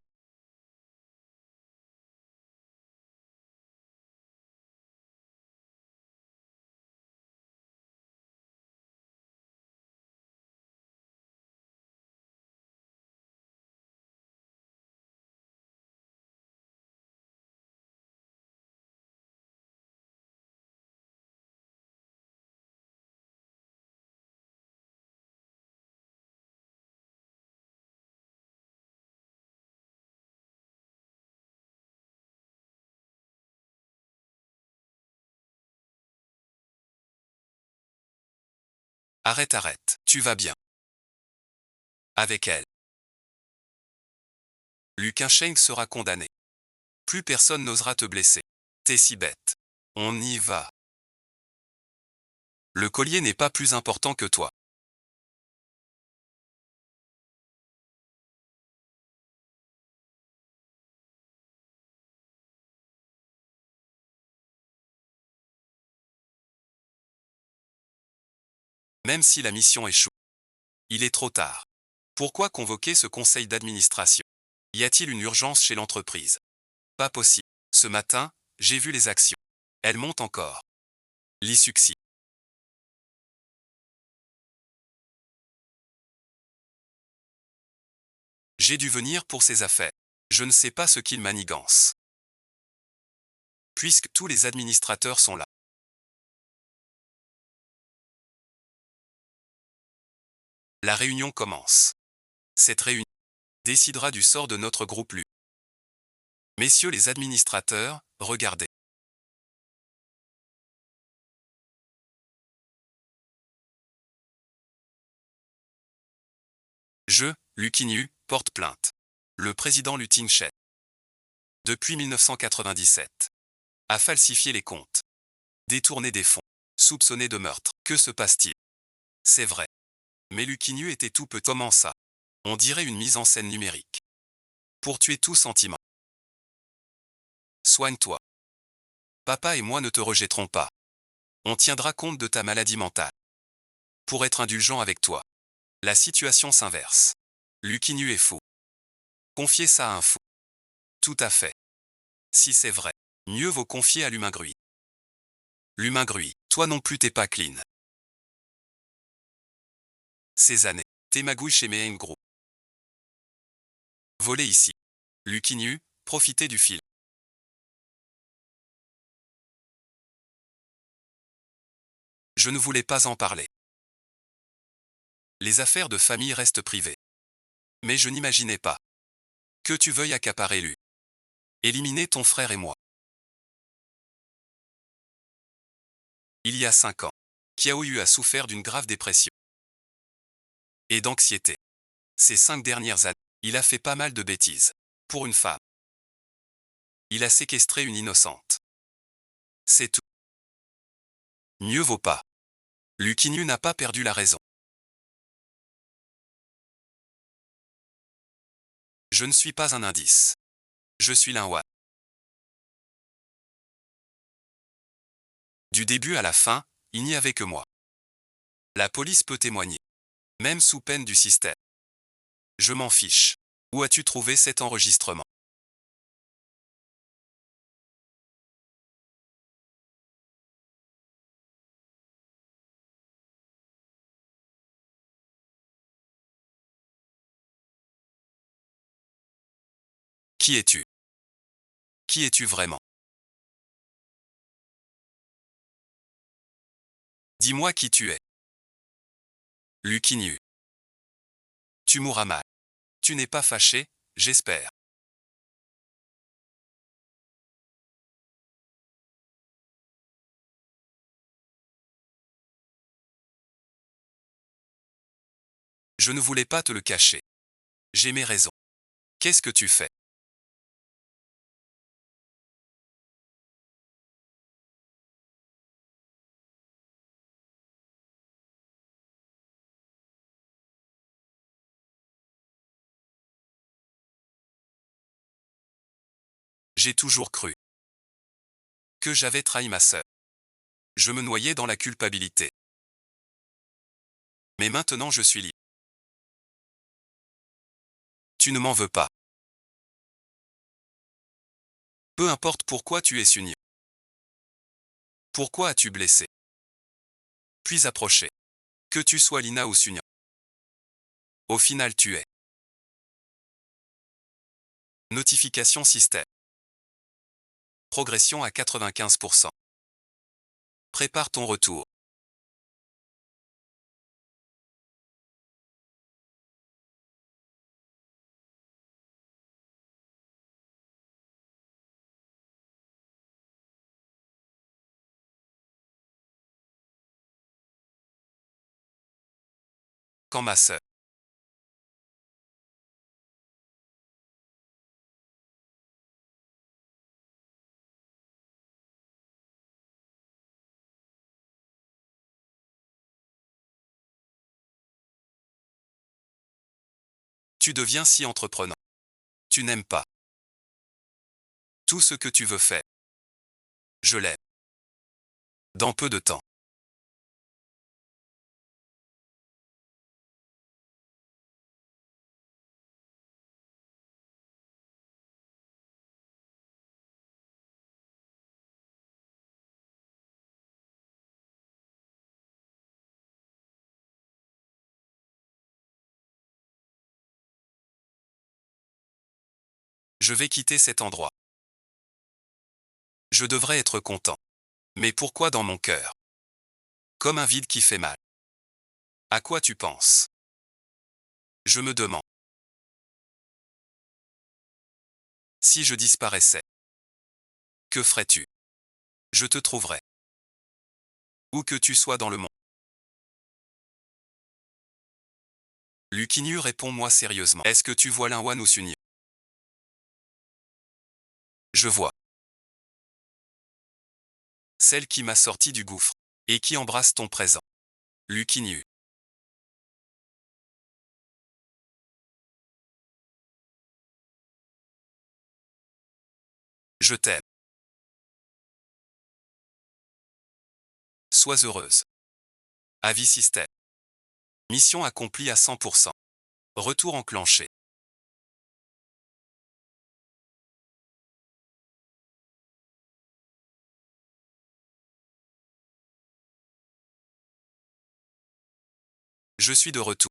Arrête, arrête. Tu vas bien. Avec elle. Lutin Shen sera condamné. Plus personne n'osera te blesser. T'es si bête. On y va. Le collier n'est pas plus important que toi. Même si la mission échoue. Il est trop tard. Pourquoi convoquer ce conseil d'administration? Y a-t-il une urgence chez l'entreprise? Pas possible. Ce matin, j'ai vu les actions. Elles montent encore. Lee succès. J'ai dû venir pour ces affaires. Je ne sais pas ce qu'il manigance. Puisque tous les administrateurs sont là. La réunion commence. Cette réunion décidera du sort de notre groupe Lu. Messieurs les administrateurs, regardez. Je, Luciniu, porte plainte. Le président Lutin Shen, depuis 1997, a falsifié les comptes, détourné des fonds, soupçonné de meurtre. Que se passe-t-il? C'est vrai. Mais Luciniu était tout peu. Comment ça? On dirait une mise en scène numérique. Pour tuer tout sentiment. Soigne-toi. Papa et moi ne te rejetterons pas. On tiendra compte de ta maladie mentale. Pour être indulgent avec toi. La situation s'inverse. Luciniu est fou. Confiez ça à un fou. Tout à fait. Si c'est vrai, mieux vaut confier à l'humain gruy. L'humain gruy, toi non plus t'es pas clean. Ces années, t'es magouille chez Mehen Group. Volez ici. Luciniu, profitez du fil. Je ne voulais pas en parler. Les affaires de famille restent privées. Mais je n'imaginais pas que tu veuilles accaparer Lu. Éliminer ton frère et moi. Il y a 5 ans, Kiao Yu a souffert d'une grave dépression et d'anxiété. Ces 5 dernières années, il a fait pas mal de bêtises. Pour une femme. Il a séquestré une innocente. C'est tout. Mieux vaut pas. Luciniu n'a pas perdu la raison. Je ne suis pas un indice. Je suis l'Inwa. Du début à la fin, il n'y avait que moi. La police peut témoigner. Même sous peine du système. Je m'en fiche. Où as-tu trouvé cet enregistrement? Qui es-tu? Qui es-tu vraiment? Dis-moi qui tu es. Luciniu. Tu mourras mal. Tu n'es pas fâché, j'espère. Je ne voulais pas te le cacher. J'ai mes raisons. Qu'est-ce que tu fais? J'ai toujours cru que j'avais trahi ma sœur. Je me noyais dans la culpabilité. Mais maintenant je suis libre. Tu ne m'en veux pas. Peu importe pourquoi tu es Sunny. Pourquoi as-tu blessé? Puis approché. Que tu sois Lina ou Sunny. Au final tu es. Notification système. Progression à 95%. Prépare ton retour. Quand ma sœur. Tu deviens si entreprenant. Tu n'aimes pas. Tout ce que tu veux faire. Je l'aime. Dans peu de temps. Je vais quitter cet endroit. Je devrais être content. Mais pourquoi dans mon cœur? Comme un vide qui fait mal. À quoi tu penses? Je me demande. Si je disparaissais, que ferais-tu? Je te trouverais. Où que tu sois dans le monde. Lucinu, réponds-moi sérieusement. Est-ce que tu vois Linwan ou Sunny? Je vois. Celle qui m'a sorti du gouffre. Et qui embrasse ton présent. Lucinu. Je t'aime. Sois heureuse. Avis système. Mission accomplie à 100%. Retour enclenché. Je suis de retour.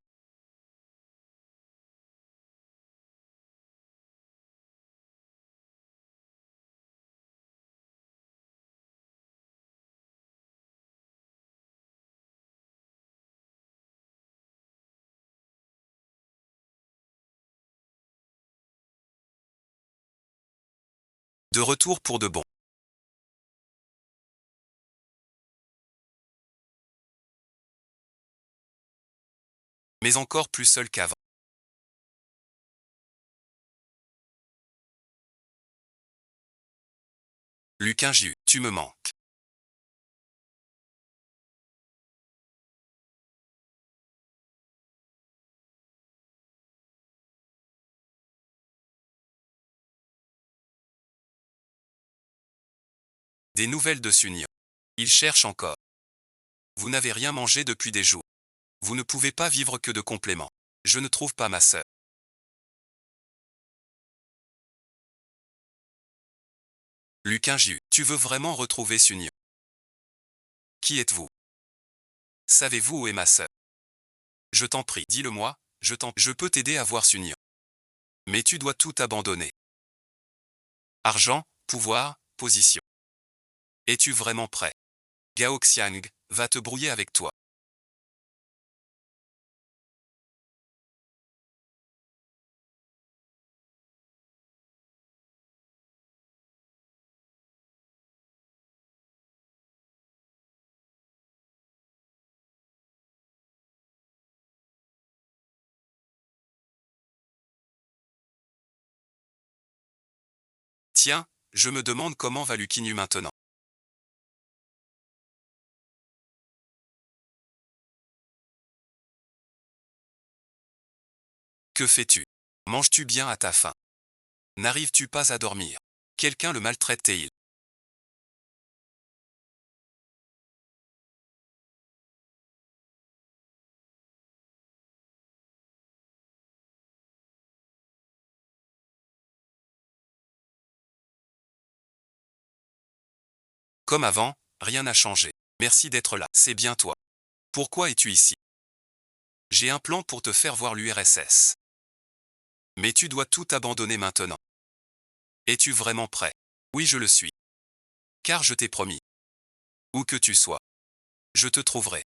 De retour pour de bon. Mais encore plus seul qu'avant. Luquin Ju, tu me manques. Des nouvelles de Sunny. Il cherche encore. Vous n'avez rien mangé depuis des jours. Vous ne pouvez pas vivre que de compléments. Je ne trouve pas ma sœur. Luquin Ju, tu veux vraiment retrouver Sunny? Qui êtes-vous? Savez-vous où est ma sœur? Je t'en prie, dis-le-moi, je peux t'aider à voir Sunny. Mais tu dois tout abandonner. Argent, pouvoir, position. Es-tu vraiment prêt? Gao Xiang va te brouiller avec toi. Tiens, je me demande comment va Lucinu maintenant. Que fais-tu? Manges-tu bien à ta faim? N'arrives-tu pas à dormir? Quelqu'un le maltraite-t-il? Comme avant, rien n'a changé. Merci d'être là. C'est bien toi. Pourquoi es-tu ici? J'ai un plan pour te faire voir l'URSS. Mais tu dois tout abandonner maintenant. Es-tu vraiment prêt? Oui, je le suis. Car je t'ai promis. Où que tu sois, je te trouverai.